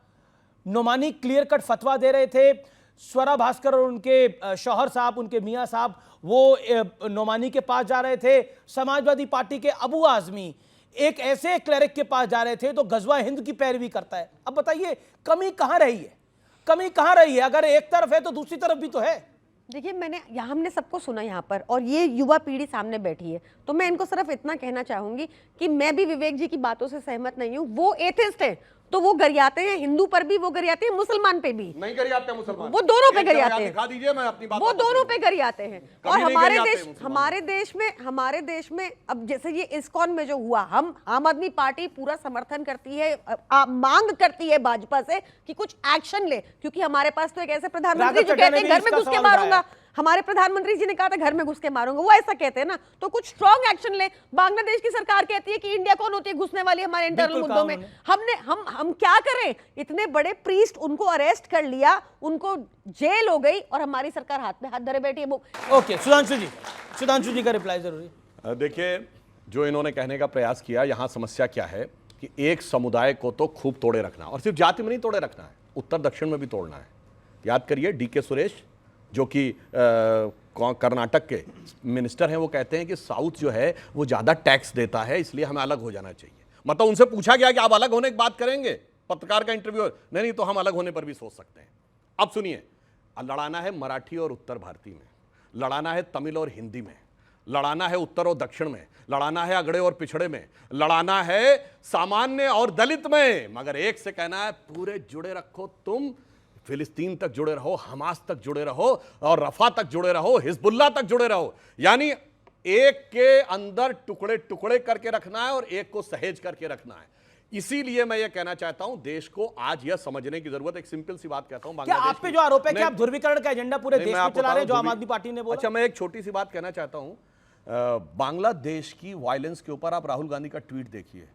नोमानी क्लियर कट फतवा दे रहे थे, स्वरा भास्कर और उनके शौहर साहब, उनके मियां साहब, वो नोमानी के पास जा रहे थे। समाजवादी पार्टी के अबू आजमी एक ऐसे क्लरिक के पास जा रहे थे तो गजवा हिंद की पैरवी करता है। अब बताइए कमी कहां रही है, कमी कहां रही है? अगर एक तरफ है तो दूसरी तरफ भी तो है। देखिए हमने सबको सुना यहाँ पर, और ये युवा पीढ़ी सामने बैठी है, तो मैं इनको सिर्फ इतना कहना चाहूंगी कि मैं भी विवेक जी की बातों से सहमत नहीं हूँ। वो एथिस्ट है तो वो गरियाते हैं, हिंदू पर भी वो गरियाते हैं, मुसलमान पे भी नहीं गरियाते मुसलमान, वो दोनों पे गरियाते हैं। दिखा दीजिए, मैं अपनी बात वो दोनों पे गरियाते हैं। और नहीं हमारे देश में अब जैसे ये इस्कॉन में जो हुआ, हम आम आदमी पार्टी पूरा समर्थन करती है, मांग करती है भाजपा से कि कुछ एक्शन ले, क्योंकि हमारे पास तो एक ऐसे प्रधानमंत्री जो कहते हैं घर में घुस के मारूंगा। हमारे प्रधानमंत्री जी ने कहा था घर में घुस के मारूंगा, वो ऐसा कहते हैं ना, तो कुछ स्ट्रॉन्ग एक्शन ले। बांग्लादेश की सरकार कहती है कि इंडिया कौन होती है घुसने वाली हमारे इंटरनल मुद्दों में। हम क्या करें? इतने बड़े प्रीस्ट, उनको अरेस्ट कर लिया, उनको जेल हो गई, और हमारी सरकार हाथ में हाथ धरे बैठी है। ओके, सुधांशु जी का रिप्लाई जरूरी। देखिए, जो इन्होंने कहने का प्रयास किया, यहां समस्या क्या है कि एक समुदाय को तो खूब तोड़े रखना, और सिर्फ जाति में नहीं तोड़े रखना है, उत्तर दक्षिण में भी तोड़ना है। याद करिए डीके सुरेश जो कि कर्नाटक के मिनिस्टर हैं, वो कहते हैं कि साउथ जो है वो ज़्यादा टैक्स देता है, इसलिए हमें अलग हो जाना चाहिए। मतलब उनसे पूछा गया कि आप अलग होने की बात करेंगे, पत्रकार का इंटरव्यू, नहीं तो हम अलग होने पर भी सोच सकते हैं। अब सुनिए, लड़ाना है मराठी और उत्तर भारती में, लड़ाना है तमिल और हिंदी में, लड़ाना है उत्तर और दक्षिण में, लड़ाना है अगड़े और पिछड़े में, लड़ाना है सामान्य और दलित में, मगर एक से कहना है पूरे जुड़े रखो, तुम फिलिस्तीन तक जुड़े रहो, हमास तक जुड़े रहो, और रफा तक जुड़े रहो, हिजबुल्लाह तक जुड़े रहो। यानी एक के अंदर टुकड़े टुकड़े करके रखना है और एक को सहेज करके रखना है। इसीलिए मैं ये कहना चाहता हूं, देश को आज यह समझने की जरूरत। एक सिंपल सी बात कहता हूं, क्या आप पे जो आरोप है कि आप ध्रुवीकरण का एजेंडा पूरे देश में चला रहे हैं, जो आम आदमी पार्टी ने बोला? अच्छा, मैं एक छोटी सी बात कहना चाहता हूं। बांग्लादेश की वायलेंस के ऊपर आप राहुल गांधी का ट्वीट देखिए,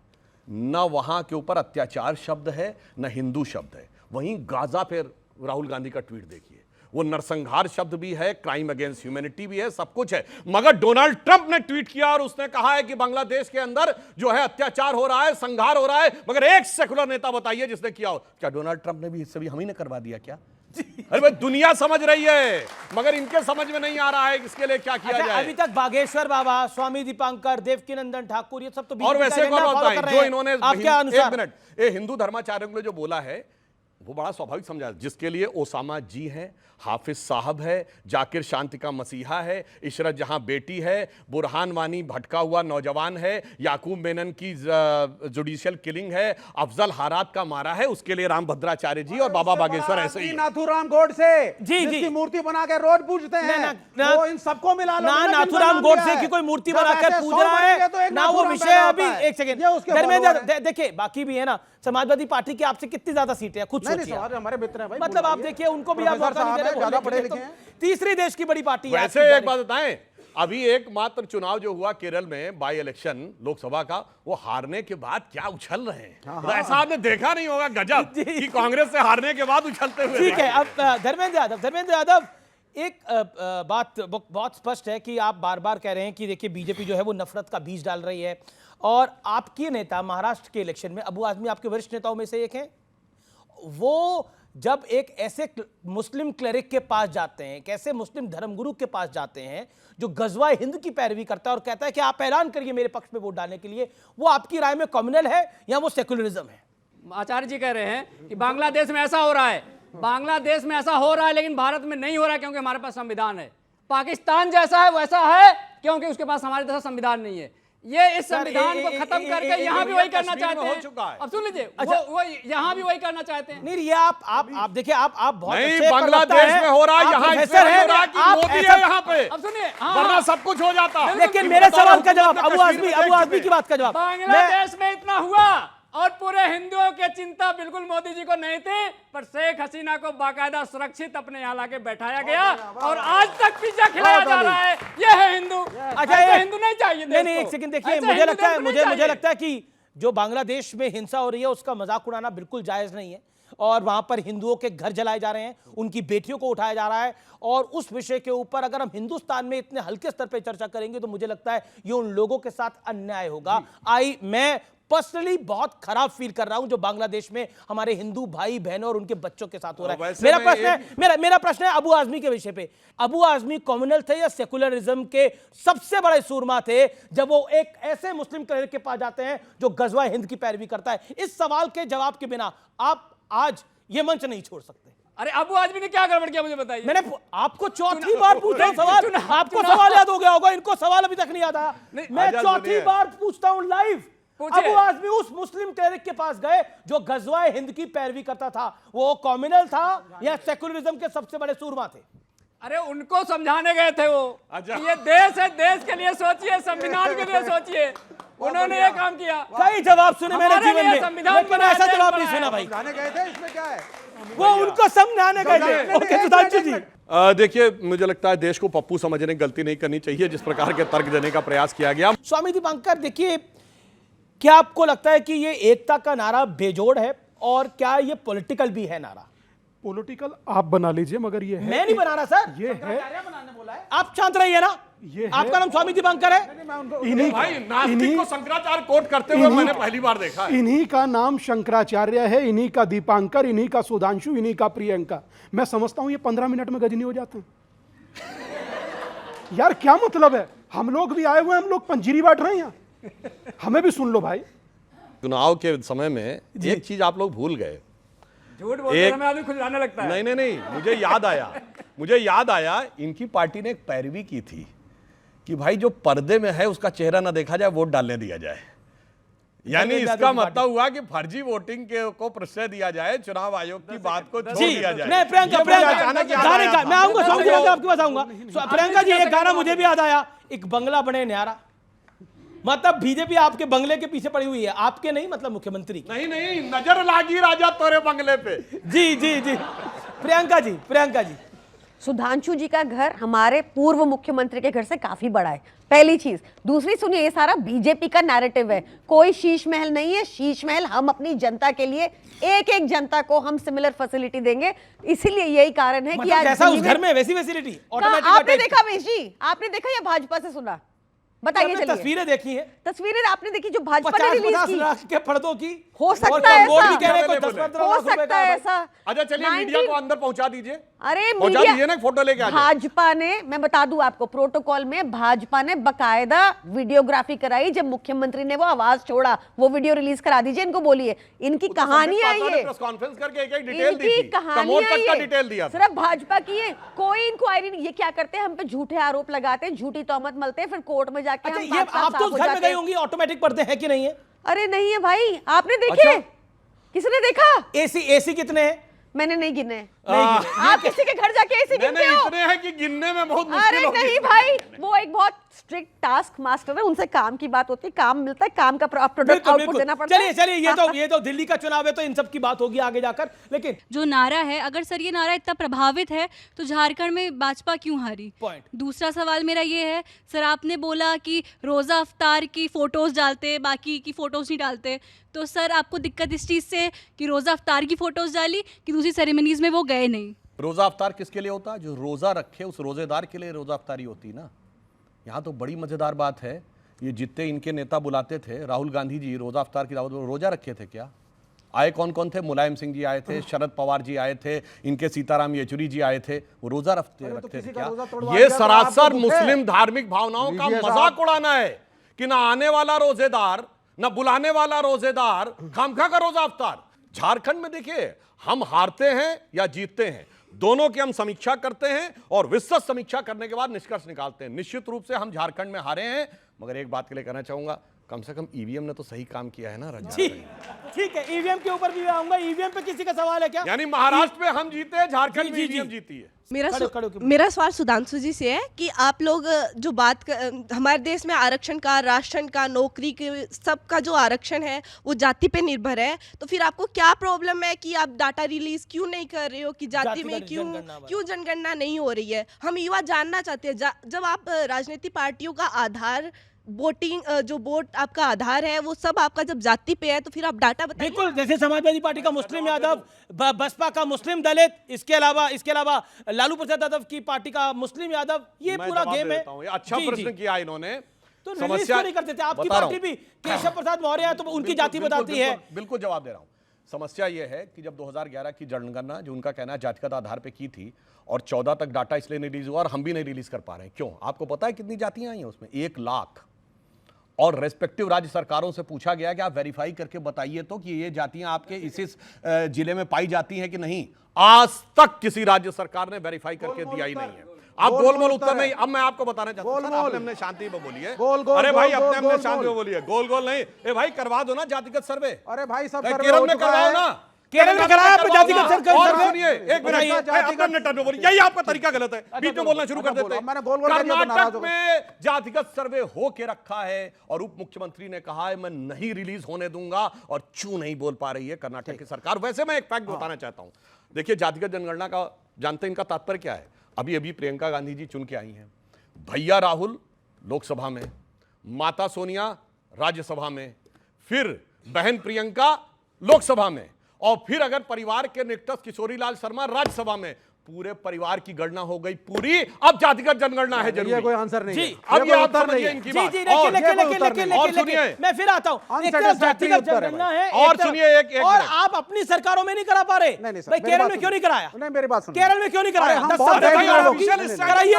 न वहां के ऊपर अत्याचार शब्द है, न हिंदू शब्द है। वहीं गाजा पे राहुल गांधी का ट्वीट देखिए, वो नरसंहार शब्द भी है, क्राइम अगेंस्ट ह्यूमैनिटी भी है, सब कुछ है। मगर डोनाल्ड ट्रंप ने ट्वीट किया और उसने कहा है कि बांग्लादेश के अंदर जो है अत्याचार हो रहा है, संघार हो रहा है। मगर एक सेकुलर नेता बताइए जिसने किया हो। क्या डोनाल्ड ट्रंप ने भी इससे भी हम ही ने करवा दिया क्या? अरे भाई, दुनिया समझ रही है, मगर इनके समझ में नहीं आ रहा है इसके लिए क्या किया जाए। अभी तक बागेश्वर बाबा, स्वामी दीपांकर, देवकीनंदन ठाकुर, ये सब तो और वैसे एक और बात है जो इन्होंने, आपके अनुसार, एक मिनट, ये हिंदू धर्माचार्यों ने जो बोला है वो बड़ा स्वाभाविक समझा, जिसके लिए ओसामा जी हैं, हाफिज साहब है, जाकिर शांति का मसीहा है, इशरत जहां बेटी है, बुरहान वानी भटका हुआ नौजवान है, याकूब मेनन की जुडिशियल किलिंग है, अफजल हारात का मारा है, उसके लिए राम भद्राचार्य जी और बाबा बागेश्वर ऐसे ही। नाथूराम गोडसे जिसकी मूर्ति बना के रोज पूजते हैं, वो इन सबको मिला लो। नाथूराम गोडसे की कोई मूर्ति बनाकर पूज रहा है ना, वो विषय अभी एक सेकंड धर्मेंद्र देखिए, बाकी भी है ना, समाजवादी पार्टी की आपसे कितनी ज्यादा सीटें हैं खुद सोचिए। हमारे मित्र हैं भाई, मतलब आप देखिए उनको भी आप मौका नहीं दे रहे, ज्यादा पढ़े लिखे हैं। तीसरी देश की बड़ी पार्टी है। वैसे एक बात बताएं, अभी एकमात्र चुनाव जो हुआ केरल में बाई इलेक्शन लोकसभा का, वो हारने के बाद क्या उछल रहे हैं, तो ऐसा आपने देखा नहीं होगा गजब कि कांग्रेस से हारने के बाद उछलते हुए। ठीक है, अब धर्मेंद्र यादव एक बात बहुत स्पष्ट है कि आप बार बार कह रहे हैं कि देखिए बीजेपी जो है वो नफरत का बीज डाल रही है, और आपके नेता महाराष्ट्र के इलेक्शन में अबू आजमी आपके वरिष्ठ नेताओं में से एक हैं, वो जब एक ऐसे मुस्लिम क्लरिक के पास जाते हैं, एक ऐसे मुस्लिम धर्मगुरु के पास जाते हैं जो गजवा हिंद की पैरवी करता है और कहता है कि आप ऐलान करिए मेरे पक्ष में वोट डालने के लिए, वो आपकी राय में कम्युनल है या वो सेकुलरिज्म है? आचार्य जी कह रहे हैं कि बांग्लादेश में ऐसा हो रहा है, बांग्लादेश में ऐसा हो रहा है, लेकिन भारत में नहीं हो रहा है क्योंकि हमारे पास संविधान है। पाकिस्तान जैसा है वैसा है क्योंकि उसके पास हमारे जैसा संविधान नहीं है। ये इस संविधान को खत्म करके यहाँ भी वही करना चाहते हैं। अब सुन लीजिए, वो यहाँ भी वही करना चाहते हैं। नहीं, ये आप देखिए, आप बहुत नहीं, बांग्लादेश में हो रहा है, यहाँ इसलिए हो रहा है कि मोदी है यहाँ पे। अब सुनिए, वरना सब कुछ हो जाता। लेकिन मेरे सवाल का जवाब, अबू आजमी की बात का जवाब, बांग्लादेश में इतना हुआ और पूरे हिंदुओं की चिंता बिल्कुल मोदी जी को नहीं थी, पर शेख हसीना को बाकायदा सुरक्षित अपने यहाँ लाके बैठाया गया और आज तक पिज्जा खिलाया जा रहा है। ये है हिंदू। अच्छा, हिंदू नहीं चाहिए। नहीं, एक सेकंड देखिए, मुझे लगता है कि जो बांग्लादेश में हिंसा हो रही है उसका मजाक उड़ाना बिल्कुल जायज नहीं है, और वहां पर हिंदुओं के घर जलाए जा रहे हैं, उनकी बेटियों को उठाया जा रहा है, और उस विषय के ऊपर अगर हम हिंदुस्तान में इतने हल्के स्तर पर चर्चा करेंगे तो मुझे लगता है ये उन लोगों के साथ अन्याय होगा। मैं पर्सनली बहुत खराब फील कर रहा हूं जो बांग्लादेश में हमारे हिंदू भाई बहनों और उनके बच्चों के साथ हो रहा है। मेरा प्रश्न है अबू आजमी के विषय पे। अबू आजमी कम्युनल थे या सेकुलरिज्म के सबसे बड़े सूरमा थे जब वो एक ऐसे मुस्लिम क्लरिक के पास जाते हैं जो गजवा हिंद की पैरवी करता है? इस सवाल के जवाब के बिना आप आज ये मंच नहीं छोड़ सकते। अरे अबू आजमी ने क्या गड़बड़ किया मुझे बताइए। मैंने आपको चौथी बार पूछा सवाल, आपको सवाल याद हो गया होगा, इनको सवाल अभी तक नहीं याद आया। मैं चौथी बार पूछता हूं लाइव। अबू आजमी उस मुस्लिम क्लरिक के पास गए जो गजवाए हिंद की पैरवी करता था, वो कम्युनल था या सेकुलरिज्म के सबसे बड़े सूरमा थे? अरे उनको समझाने गए थे वो। ये देश है, देश के लिए सोचिए, संविधान के लिए सोचिए। उन्होंने ये काम किया। कई जवाब सुने मेरे जीवन में, लेकिन ऐसा जवाब नहीं सुना भाई। गए थे, इसमें क्या है? वो उनको समझाने गए थे। ओके सुधांशु जी, देखिए, मुझे लगता है देश को पप्पू समझने की गलती नहीं करनी चाहिए जिस प्रकार के तर्क देने का प्रयास किया गया। स्वामी दीपांकर, देखिए, क्या आपको लगता है कि ये एकता का नारा बेजोड़ है, और क्या ये पॉलिटिकल भी है नारा? पॉलिटिकल आप बना लीजिए, मगर ये है, मैं नहीं बना रहा सर, ये है, आप शांत रहिए ना। ये आपका नाम स्वामी दीपांकर है? भाई नास्तिक को शंकराचार्य कोट करते हुए मैंने पहली बार देखा है। इन्हीं का नाम शंकराचार्य है, इन्हीं का दीपांकर, इन्हीं का सुधांशु, इन्हीं का प्रियंका। मैं समझता हूं ये 15 मिनट में गजनी हो जाते हैं। यार क्या मतलब है? हम लोग भी आए हुए, हम लोग पंजीरी बांट रहे हैं यहाँ, हमें भी सुन लो भाई। चुनाव के समय में एक चीज आप लोग भूल गए। झूठ बोलते समय आदमी खुद जाने लगता है। नहीं, मुझे याद आया इनकी पार्टी ने एक पैरवी की थी कि भाई जो पर्दे में है उसका चेहरा ना देखा जाए, वोट डालने दिया जाए। यानी इसका मतलब हुआ कि फर्जी वोटिंग को प्रश्रय दिया जाए, चुनाव आयोग की बात को छोड़ दिया जाए। नहीं, प्रियंका गाने का मैं आऊंगा, स्वामी जी आपके पास आऊंगा। प्रियंका जी, एक गाना मुझे भी याद आया, एक बंगला बने न्यारा। मतलब बीजेपी आपके बंगले के पीछे पड़ी हुई है, आपके नहीं, मतलब मुख्यमंत्री। नहीं, नजर लागी राजा तोरे बंगले पे। जी। प्रियंका जी, सुधांशु जी का घर हमारे पूर्व मुख्यमंत्री के घर से काफी बड़ा है, पहली चीज। दूसरी सुनिए, ये सारा बीजेपी का नैरेटिव है, कोई शीश महल नहीं है। शीश महल हम अपनी जनता के लिए, एक एक जनता को हम सिमिलर फैसिलिटी देंगे, इसीलिए यही कारण है कि आज जैसा उस घर में वैसी फैसिलिटी आपने देखा वेश जी, आपने देखा या भाजपा से सुना? बताइए आपने चलिए। तस्वीरें देखी हैं, तस्वीरें आपने देखी जो भाजपा ने 50 रिलीज की? लाख के पर्दों की, हो सकता और है कमोड ऐसा। भी कह रहे हैं कोई 10-15 हो लाख रुपए सकता का है है। ऐसा। अच्छा चलिए मीडिया को अंदर पहुंचा दीजिए, अरे पहुंचा मीडिया, दीजिए ना, फोटो लेके आ जाए। भाजपा ने, मैं बता दूं आपको, प्रोटोकॉल में भाजपा ने बकायदा वीडियोग्राफी कराई। जब मुख्यमंत्री ने वो आवाज छोड़ा, वो वीडियो रिलीज करा दीजिए, इनको बोलिए। इनकी कहानी आई है, प्रेस कॉन्फ्रेंस करके एक एक डिटेल दी इनकी थी, कहानी कमोड आई तक का है। डिटेल दिया था। सिर्फ भाजपा की है, कोई इंक्वायरी नहीं। ये क्या करते हैं, हम पे झूठे आरोप लगाते हैं, झूठी तोहमत मलते हैं, फिर कोर्ट में जाके अच्छा, हम ये साफ-साफ आप तो उस हो घर में जाते गई हैं। होंगी, ऑटोमेटिक पर्दे हैं कि नहीं है? अरे नहीं है भाई, आपने देखे? अच्छा। किसने देखा? एसी कितने हैं? मैंने नहीं गिने। नहीं, आप किसी के घर जाके ऐसे नहीं, गिनते हो? इतने हैं कि गिनने में बहुत मुश्किल अरे होगी। नहीं भाई, वो एक बहुत स्ट्रिक्ट टास्क मास्टर है, उनसे काम की बात होती है, काम मिलता है, काम का प्रोडक्ट बिल्कुल, आउटपुट बिल्कुल। देना पड़ता है। चलिए ये तो दिल्ली का चुनाव है, तो इन सब की बात होगी आगे जाकर। लेकिन जो नारा है, अगर सर ये नारा इतना प्रभावित है तो झारखंड में भाजपा क्यों हारी? पॉइंट। दूसरा सवाल मेरा ये है, सर आपने बोला कि रोज़ा अफ्तार की फ़ोटोज़ डालते, बाकी की फ़ोटोज़ नहीं डालते, तो सर आपको दिक्कत इस चीज़ से कि रोज़ा अफ्तार की फ़ोटोज़ डाली कि दूसरी सेरेमनीज़ में वो गए नहीं? रोजा अफ्तार किसके लिए होता है? जो रोजा रखे उस रोजेदार के लिए रोजा अफ्तारी होती ना। यहाँ तो बड़ी मजेदार बात है, ये जितने इनके नेता बुलाते थे, राहुल गांधी जी रोजा अफ्तार की दावत में रोजा रखे थे क्या? आए कौन कौन थे? मुलायम सिंह जी आए थे, शरद पवार जी आए थे, इनके सीताराम येचुरी जी आए थे, वो रोजा रखते थे क्या? ये सरासर मुस्लिम धार्मिक भावनाओं का मजाक उड़ाना है कि ना आने वाला रोजेदार, ना बुलाने वाला रोजेदार, खामखा का रोजा अफ्तार। झारखंड में देखिए, हम हारते हैं या जीतते हैं, दोनों की हम समीक्षा करते हैं और विस्तृत समीक्षा करने के बाद निष्कर्ष निकालते हैं। निश्चित रूप से हम झारखंड में हारे हैं, मगर एक बात के लिए कहना चाहूंगा, कम से कम ईवीएम ने तो सही काम किया है ना रंजन। ठीक है, ईवीएम के ऊपर भी मैं आऊंगा। ईवीएम पे किसी का सवाल है क्या? यानी महाराष्ट्र में हम जीते हैं, झारखंड में ईवीएम जीती है। मेरा सवाल सुधांशु जी से है कि आप लोग जो हमारे देश में आरक्षण का, राशन का, नौकरी के, सबका जो आरक्षण है वो जाति पे निर्भर है, तो फिर आपको क्या प्रॉब्लम है कि आप डाटा रिलीज क्यों नहीं कर रहे हो कि जाति में क्यों जनगणना नहीं हो रही है? हम युवा जानना चाहते हैं। जब आप राजनीतिक पार्टियों का आधार वोटिंग, जो वोट आपका आधार है वो सब आपका जब जाति पे है, तो फिर आप डाटा बताइए। बिल्कुल, जैसे समाजवादी पार्टी का मुस्लिम यादव, बसपा का मुस्लिम दलित, इसके अलावा लालू प्रसाद यादव की पार्टी का मुस्लिम यादव, ये पूरा गेम है। अच्छा प्रश्न किया इन्होंने। तो रिलीज क्यों नहीं करते थे? आपकी पार्टी भी केशव प्रसाद मौर्य है, तो उनकी जाति बताती है। बिल्कुल जवाब दे रहा हूं। समस्या यह है कि जब 2011 की जनगणना, जो उनका कहना है जातिगत आधार पे की थी, और 14 तक डाटा इसलिए नहीं रिलीज हुआ और हम भी नहीं रिलीज कर पा रहे हैं। क्यों? आपको पता है कितनी जातियां आई हैं उसमें? 1 लाख। और रेस्पेक्टिव राज्य सरकारों से पूछा गया कि आप वेरीफाई करके बताइए तो कि ये जातियां आपके इस जिले में पाई जाती हैं कि नहीं। आज तक किसी राज्य सरकार ने वेरीफाई करके दिया ही नहीं है। आप गोलमोल उत्तर नहीं। अब मैं आपको बताना चाहता हूं, अपने शांति में बोलिए। अरे भाई अपने शांति में बोलिए, गोल गोल नहीं। ए भाई करवा दो ना जातिगत सर्वे। अरे भाई सब केरल में करवाओ ना, केरल में कराया जातिगत सर्वे। और सुनिए एक मिनट, यही आपका तरीका गलत है, बीच में बोलना शुरू कर देते हैं। कर्नाटक में जातिगत सर्वे हो के रखा है और उप मुख्यमंत्री ने कहा है मैं नहीं रिलीज होने दूंगा, और चू नहीं बोल पा रही है कर्नाटक की सरकार। वैसे मैं एक फैक्ट बताना चाहता हूं। देखिए, जातिगत जनगणना का जानते हैं इनका तात्पर्य क्या है? अभी प्रियंका गांधी जी चुन के आई हैं, भैया राहुल लोकसभा में, माता सोनिया राज्यसभा में, फिर बहन प्रियंका लोकसभा में, और फिर अगर परिवार के निकटस्थ किशोरीलाल शर्मा राज्यसभा में। पूरे परिवार की गणना हो गई पूरी। अब जातिगत जनगणना है जरूरी। ये कोई आंसर नहीं है। अब ये आप समझिए इनकी बात। और सुनिए, मैं फिर आता हूं। एक तरफ जातिगत जनगणना है, और सुनिए एक और आप अपनी सरकारों में नहीं करा पा रहे। भाई केरल में क्यों नहीं कराया? नहीं, मेरी बात सुनिए। केरल में क्यों नहीं कराया? 10 साल कराइए।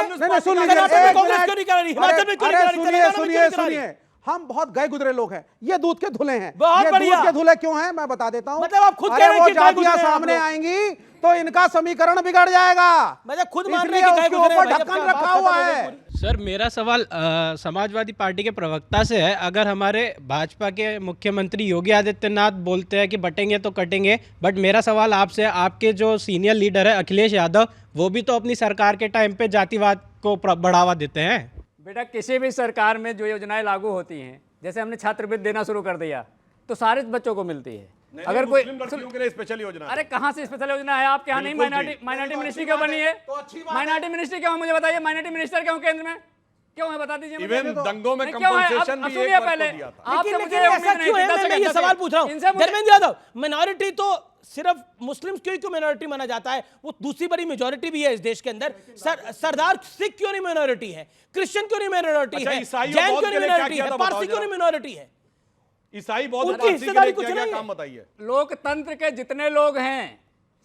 सुनिए, हम बहुत गए गुजरे लोग हैं, ये दूध के धुले हैं। बहुत बढ़िया। दूध के धुले क्यों हैं मैं बता देता हूं। मतलब आप खुद कह रहे हैं कि जातियां सामने आएंगी तो इनका समीकरण बिगड़ जाएगा। मतलब खुद मान इसलिए रहे हैं कि उसके ऊपर ढक्कन रखा हुआ है। सर, मेरा सवाल समाजवादी पार्टी के प्रवक्ता से है। अगर हमारे भाजपा के मुख्यमंत्री योगी आदित्यनाथ बोलते हैं कि बटेंगे तो कटेंगे, बट मेरा सवाल आपसे, आपके जो सीनियर लीडर है अखिलेश यादव, वो भी तो अपनी सरकार के टाइम पे जातिवाद को बढ़ावा देते हैं। बेटा, किसी भी सरकार में जो योजनाएं लागू होती हैं, जैसे हमने छात्रवृत्ति देना शुरू कर दिया तो सारे बच्चों को मिलती है। अगर कोई लड़कियों के लिए स्पेशल योजना, अरे कहाँ से स्पेशल योजना है आपके यहाँ? नहीं, माइनॉरिटी मिनिस्ट्री क्यों बनी है? माइनॉरिटी मिनिस्ट्री क्यों? मुझे बताइए, माइनॉरिटी मिनिस्टर क्यों केंद्र में? क्यों है बता दीजिए मुझे। इवन दंगों में नहीं, क्यों है? कंपनसेशन अब भी सुनिए एक वर्ग पहले को दिया था। आपसे लेकिन मुझे ऐसा उम्मीद नहीं क्यों है? थी, 10 मैं ये सेकंड, सवाल 10 पूछ रहा हूँ इनसे मुझे- धर्मेंद्र यादव, मिनॉरिटी तो सिर्फ मुस्लिम्स क्यों मिनॉरिटी माना जाता है? वो दूसरी बड़ी मेजॉरिटी भी है इस देश के अंदर। सरदार सिख क्यों नहीं मिनॉरिटी है? क्रिश्चियन क्यों नहीं मिनॉरिटी अच्छा, है? ईसाई और जैन बौद्ध क्यों के नहीं लिए क्या मिनॉरिटी किया है? था पारसी बताओ क्यों नहीं जरा। मिनॉरिटी है? ईसाई बौद्ध उनकी पारसी के हिस्सेदारी लिए कुछ क्या नहीं क्या है। काम बताइए। लोकतंत्र के जितने लोग हैं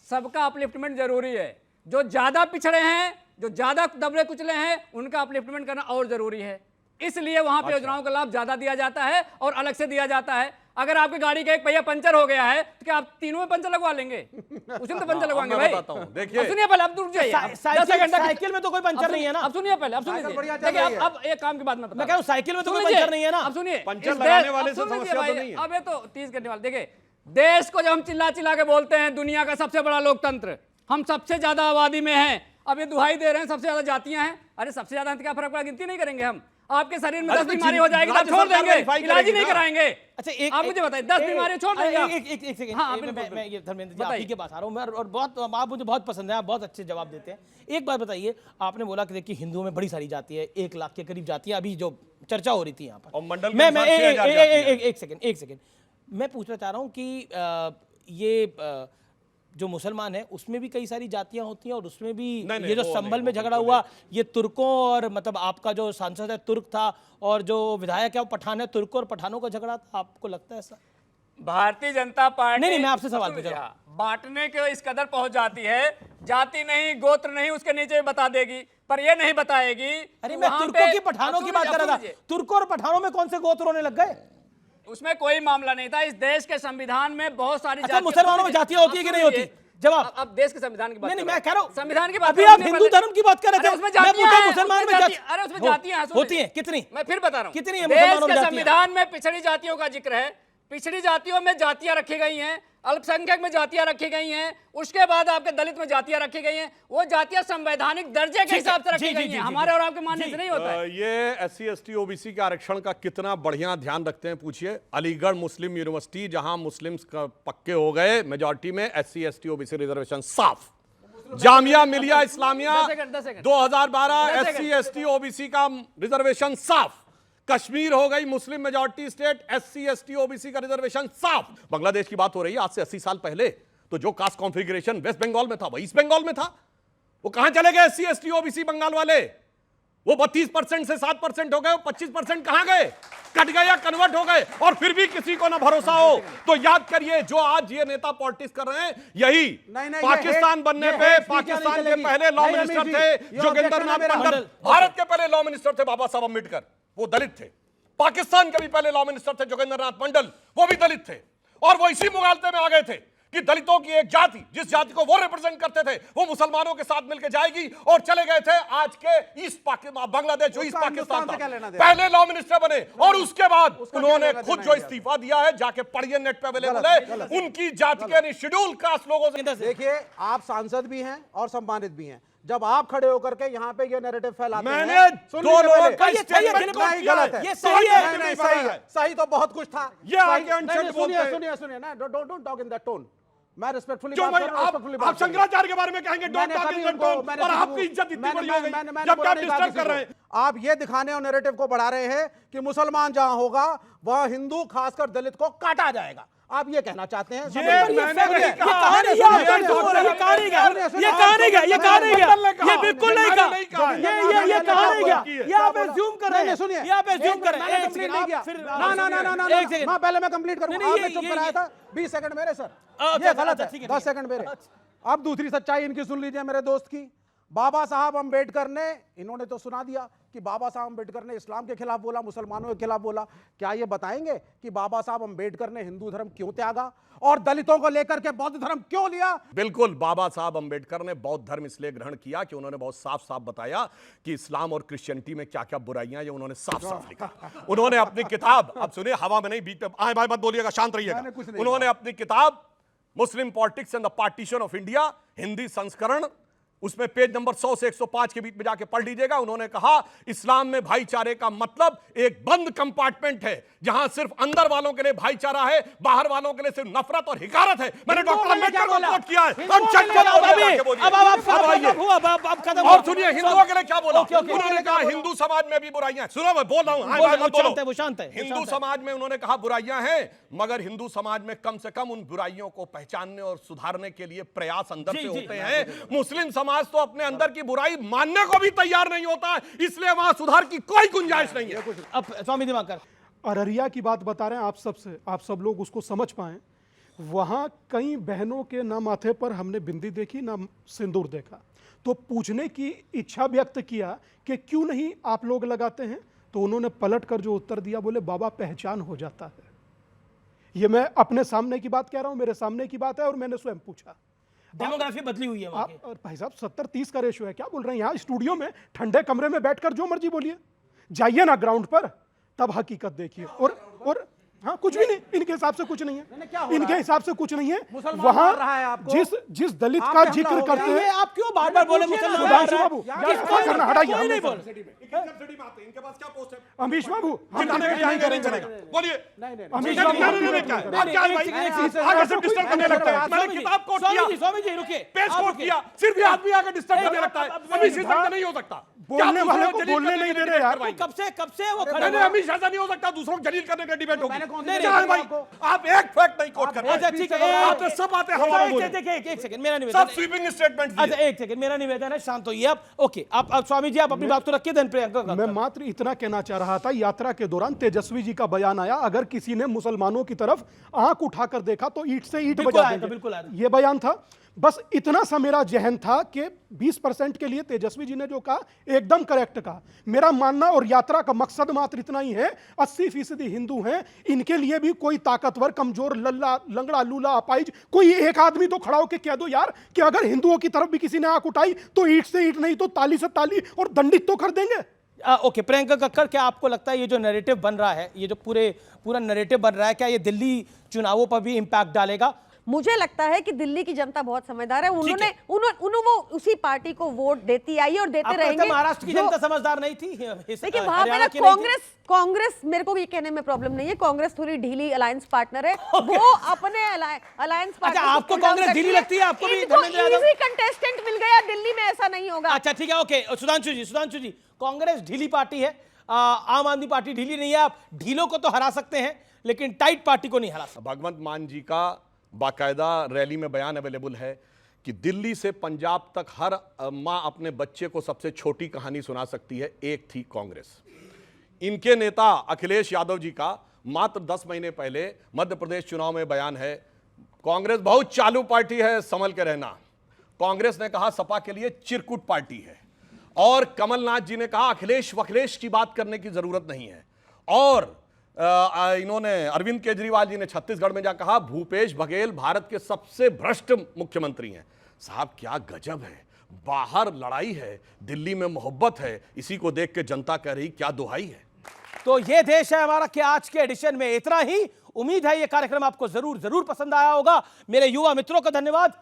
सबका अपलिफ्टमेंट जरूरी है। जो ज्यादा पिछड़े हैं, जो ज्यादा दबे कुचले हैं, उनका अपलिफ्टमेंट करना और जरूरी है। इसलिए वहां पे योजनाओं का लाभ ज्यादा दिया जाता है और अलग से दिया जाता है। अगर आपकी गाड़ी का एक पहिया पंचर हो गया है तो क्या आप तीनों में पंचर लगवा लेंगे? उसमें तो पंचर लगवाएंगे भाई। देखिए, अब सुनिए पहले, अब रुक जाइए। साइकिल में तो कोई पंचर नहीं है ना। अब सुनिए पहले, अब सुनिए देखिए, अब एक काम की बात मैं बता मैं कह रहा हूं साइकिल में तो कोई सुनिए, पंचर नहीं है ना। अब सुनिए, पंचर इस लगाने देश- वाले अब से सुन लीजिए समस्या तो भाई, नहीं है। अब ये तो तीस करने वाले। देखिए, देश को जब हम चिल्ला चिल्ला के बोलते हैं दुनिया का सबसे बड़ा लोकतंत्र, हम सबसे ज्यादा आबादी में हैं, अब ये दुहाई दे रहे हैं सबसे ज्यादा जातियां हैं। अरे सबसे ज्यादा क्या फर्क पड़ा? गिनती नहीं करेंगे हम। आपके शरीर में 10 बीमारी हो जाएगी तो आप छोड़ देंगे, इलाज ही नहीं कराएंगे। अच्छा, आप मुझे बताइए, 10 बीमारी छोड़ देंगे आप? एक सेकंड। हाँ, मैं ये धर्मेंद्र जी आप ही के पास आ रहा हूँ मैं, और बहुत आप मुझे बहुत पसंद है, आप बहुत अच्छे जवाब देते हैं। एक बात बताइए, आपने बोला कि देखिए हिंदुओं में बड़ी सारी जाति है, 1 लाख के करीब जातियां अभी जो चर्चा हो रही थी यहाँ पर। और मंडल के मैं अनुसार 6,000 जातियां। एक सेकंड मैं पूछना चाह रहा हूँ कि ये जो मुसलमान है उसमें भी कई सारी जातियां होती हैं और उसमें भी नहीं, ये जो वो संभल नहीं, में वो झगड़ा हुआ, ये तुर्कों और मतलब आपका जो सांसद है तुर्क था और जो विधायक है वो पठान है, तुर्कों और पठानों का झगड़ा था, आपको लगता है ऐसा? भारतीय जनता पार्टी नहीं, मैं आपसे सवाल पूछ रहा हूं। बांटने के इस कदर पहुंच जाती है, जाति नहीं गोत्र नहीं उसके नीचे भी बता देगी, पर ये नहीं बताएगी। अरे मैं तुर्कों की पठानों की बात कर रहा था। तुर्कों और पठानों में कौन से गोत्र होने लग गए? उसमें कोई मामला नहीं था। इस देश के संविधान में बहुत सारी अच्छा, मुसलमानों में जातियां होती है कि नहीं होती? जवाब। अब देश के संविधान की बात नहीं, मैं कह रहा हूं संविधान की बात। अभी आप हिंदू धर्म की बात कर रहे थे। उसमें मैं पूछा मुसलमान में अरे उसमें जातियां होती हैं कितनी? मैं फिर बता रहा हूं, कितनी है देश मुसलमानों में के जातियां? संविधान में पिछड़ी जातियों का जिक्र है। पिछड़ी जातियों में जातियां रखी गई हैं, अल्पसंख्यक में जातियां रखी गई हैं, उसके बाद आपके दलित में जातियां रखी गई हैं। वो जातियां संवैधानिक दर्जे के हिसाब से रखी गई हैं, हमारे और आपके मानने से नहीं होता है। ये SC ST OBC के आरक्षण का कितना बढ़िया ध्यान रखते हैं पूछिए। अलीगढ़ मुस्लिम यूनिवर्सिटी जहां मुस्लिम्स का पक्के हो गए मेजॉरिटी में, SC ST OBC रिजर्वेशन साफ। Jamia Millia Islamia 2012 SC ST OBC का रिजर्वेशन साफ। कश्मीर हो गई Muslim majority state, SC ST OBC का रिजर्वेशन साफ। बांग्लादेश की बात हो रही है आज से 80 साल पहले, तो जो कास्ट कॉन्फ़िगरेशन वेस्ट बंगाल में था वो ईस्ट बंगाल में था। वो कहां चले गए SC ST OBC बंगाल वाले? वो 32% से 7% हो गए, 25% कहां गए? कट गए या कन्वर्ट हो गए? और फिर भी किसी को ना भरोसा हो तो याद करिए, जो आज ये नेता पॉलिटिक्स कर रहे हैं, यही पाकिस्तान बनने पे पाकिस्तान के पहले लॉ मिनिस्टर थे जोगिंदर नाथ मंडल, भारत के पहले लॉ मिनिस्टर थे बाबा साहब अम्बेडकर, वो दलित थे। पाकिस्तान के भी पहले लॉ मिनिस्टर थे जोगिंदर नाथ मंडल, वो भी दलित थे। और वो इसी मुगालते में आ गए थे कि दलितों की एक जाति, जिस जाति को वो रिप्रेजेंट करते थे, वो मुसलमानों के साथ मिलकर जाएगी, और चले गए थे आज के ईस्ट पाकिस्तान, बांग्लादेश जो ईस्ट पाकिस्तान था, पहले लॉ मिनिस्टर बने। और उसके बाद उन्होंने खुद जो इस्तीफा दिया है, जाके पढ़िए, नेट पे अवेलेबल है, उनकी जाति के यानी शेड्यूल कास्ट लोगों से। देखिए, आप सांसद भी हैं और सम्मानित भी हैं। जब आप खड़े होकर के यहाँ पे ये नैरेटिव फैलाते हैं, मैंने दो लोगों का स्टेटमेंट नहीं गलत है, ये सही है, नहीं सही है, सही तो बहुत कुछ था। ये आगे अनशन बोलते हैं। सुनिए ना, don't talk in that tone. मैं रिस्पेक्टफुली क्यों भाई, आप शंकराचार्य के बारे में कहेंगे don't talk in that tone, और आपकी इज्जत इतनी बड़ी हो गई जब आप डिस्टर्ब कर रहे हैं। आप ये दिखाने और नैरेटिव को बढ़ा रहे हैं कि मुसलमान जहां होगा वहां हिंदू खासकर दलित को काटा जाएगा। आप ये कहना चाहते हैं? ये बिल्कुल नहीं कहा, ये कहा नहीं गया, ये कहा नहीं गया, ये आप एज्यूम कर रहे हैं। सुनिए, ये आप एज्यूम कर रहे हैं। ना, पहले मैं कंप्लीट करूंगा, आपने चुप कराया था 20 सेकंड मेरे सर, ये गलत है, 10 सेकंड मेरे। अब दूसरी सच्चाई इनकी सुन लीजिए मेरे दोस्त की। बाबा साहब अंबेडकर ने, इन्होंने तो सुना दिया कि बाबा साहब अंबेडकर ने इस्लाम के खिलाफ बोला, मुसलमानों के खिलाफ बोला। क्या ये बताएंगे कि बाबा साहब अंबेडकर ने हिंदू धर्म क्यों त्यागा और दलितों को लेकर के बौद्ध धर्म क्यों लिया? बिल्कुल, बाबा साहब अंबेडकर ने बौद्ध धर्म इसलिए ग्रहण किया कि उन्होंने बहुत साफ साफ बताया कि इस्लाम और क्रिश्चियनिटी में क्या क्या बुराइयां, ये उन्होंने साफ साफ लिखा। उन्होंने अपनी किताब, अब सुनिए, हवा में नहीं, बीच पे आए बाय मत बोलिएगा, शांत रहिएगा। उन्होंने अपनी किताब Muslim politics and the partition of India, Hindi संस्करण उसमें पेज नंबर 100 से 105 के बीच में जाके पढ़ लीजिएगा। उन्होंने कहा इस्लाम में भाईचारे का मतलब एक बंद कंपार्टमेंट है जहां सिर्फ अंदर वालों के लिए भाईचारा है, बाहर वालों के लिए सिर्फ नफरत और हिकारत है। मैंने डॉक्टर अंबेडकर को कोट किया है। और सुनिए हिंदुओं के लिए क्या बोला। उन्होंने कहा हिंदू समाज में भी बुराइयां। सुनो मैं बोल रहा हूं, हिंदू समाज में उन्होंने कहा बुराइयां हैं, मगर हिंदू समाज में कम से कम उन बुराइयों को पहचानने और सुधारने के लिए प्रयास अंदर से होते हैं। मुस्लिम समाज तो अपने अंदर की बुराई मानने को भी तैयार नहीं होता, इसलिए वहां सुधार की कोई गुंजाइश नहीं है। अब स्वामी दिवाकर अररिया की बात बता रहे हैं आप सबसे, आप सब लोग उसको समझ पाएं। वहां कई बहनों के ना माथे पर हमने बिंदी देखी ना सिंदूर देखा, तो पूछने की इच्छा व्यक्त किया कि क्यों नहीं आप लोग लगाते हैं, तो उन्होंने पलट कर जो उत्तर दिया, बोले बाबा पहचान हो जाता है। ये मैं अपने सामने की बात कह रहा हूं, मेरे सामने की बात है और मैंने स्वयं पूछा। डेमोग्राफी बदली हुई है वहां की। और भाई साहब 70-30 का रेशियो है, क्या बोल रहे हैं। यहाँ स्टूडियो में ठंडे कमरे में बैठकर जो मर्जी बोलिए, जाइए ना ग्राउंड पर, तब हकीकत देखिए। और हाँ कुछ भी नहीं, इनके हिसाब से कुछ नहीं है, इनके हिसाब से कुछ नहीं है। वहां जिस दलित का जिक्र करते हैं, आप क्यों बार बार बोले मुसलमान बाबू करना हटाइए। अमीश बाबू बोलिए स्वामी जी रुकिए, पेश कोट किया, सिर्फ ये आदमी आकर डिस्टर्ब करने लगता है। अमीश शाह नहीं हो सकता, बोलने वाले को बोलने नहीं दे रहे यार। कब से वो खड़े नहीं, अमीश शाह नहीं हो सकता, दूसरों को जलील करने का डिबेट होगी। नहीं भाई, आप एक फैक्ट नहीं कोट कर अच्छा ठीक है, आपने सब बातें हवा में देखिए एक सेकंड मेरा निवेदन, सब स्वीपिंग स्टेटमेंट। अच्छा एक सेकंड मेरा निवेदन है, शांत होइए आप। ओके आप स्वामी जी आप अपनी बात तो रखिए, देन प्रियंका। मैं मात्र इतना कहना चाह रहा था, यात्रा के दौरान तेजस्वी जी का बयान आया, अगर किसी ने मुसलमानों की तरफ आंख उठाकर देखा तो ईंट से ईंट बजा देंगे, बिल्कुल ये बयान था। बस इतना सा मेरा जहन था कि 20% के लिए तेजस्वी जी ने जो कहा एकदम करेक्ट कहा। मेरा मानना और यात्रा का मकसद मात्र इतना ही है, 80% हिंदू हैं, इनके लिए भी कोई ताकतवर कमजोर लल्ला लंगड़ा लूला अपाइज कोई एक आदमी तो खड़ा होकर कह दो यार कि अगर हिंदुओं की तरफ भी किसी ने आंख उठाई तो ईंट से ईंट नहीं तो ताली से ताली और दंडित तो कर देंगे। ओके प्रियंका कक्कड़, क्या आपको लगता है ये जो नैरेटिव बन रहा है, ये जो पूरा नैरेटिव बन रहा है, क्या ये दिल्ली चुनावों पर भी इंपैक्ट डालेगा? मुझे लगता है कि दिल्ली की जनता बहुत समझदार है। उन्होंने वो उसी पार्टी को वोट देती आई और देते रहेंगे। महाराष्ट्र की जनता समझदार नहीं थी? देखिए वहां पे कांग्रेस मेरे को भी कहने में प्रॉब्लम नहीं है, कांग्रेस थोड़ी ढीली अलायंस पार्टनर है। वो अपने अलायंस पार्टनर। अच्छा आपको कांग्रेस ढीली लगती है? आपको भी इजी कंटेस्टेंट मिल गया, दिल्ली में ऐसा नहीं होगा। अच्छा ठीक है, ओके सुधांशु जी कांग्रेस ढीली पार्टी है, आम आदमी पार्टी ढीली नहीं है। आप ढीलों को तो हरा सकते हैं लेकिन टाइट पार्टी को नहीं हरा सकते। भगवंत मान जी का बाकायदा रैली में बयान अवेलेबल है कि दिल्ली से पंजाब तक हर माँ अपने बच्चे को सबसे छोटी कहानी सुना सकती है, एक थी कांग्रेस। इनके नेता अखिलेश यादव जी का मात्र 10 महीने पहले मध्य प्रदेश चुनाव में बयान है, कांग्रेस बहुत चालू पार्टी है, संभल के रहना। कांग्रेस ने कहा सपा के लिए चिरकुट पार्टी है, और कमलनाथ जी ने कहा अखिलेश वखिलेश की बात करने की जरूरत नहीं है। और इन्होंने अरविंद केजरीवाल जी ने छत्तीसगढ़ में जा कहा भूपेश बघेल भारत के सबसे भ्रष्ट मुख्यमंत्री हैं। साहब क्या गजब है, बाहर लड़ाई है, दिल्ली में मोहब्बत है, इसी को देख के जनता कह रही क्या दुहाई है। तो ये देश है हमारा कि आज के एडिशन में इतना ही। उम्मीद है ये कार्यक्रम आपको जरूर पसंद आया होगा। मेरे युवा मित्रों का धन्यवाद।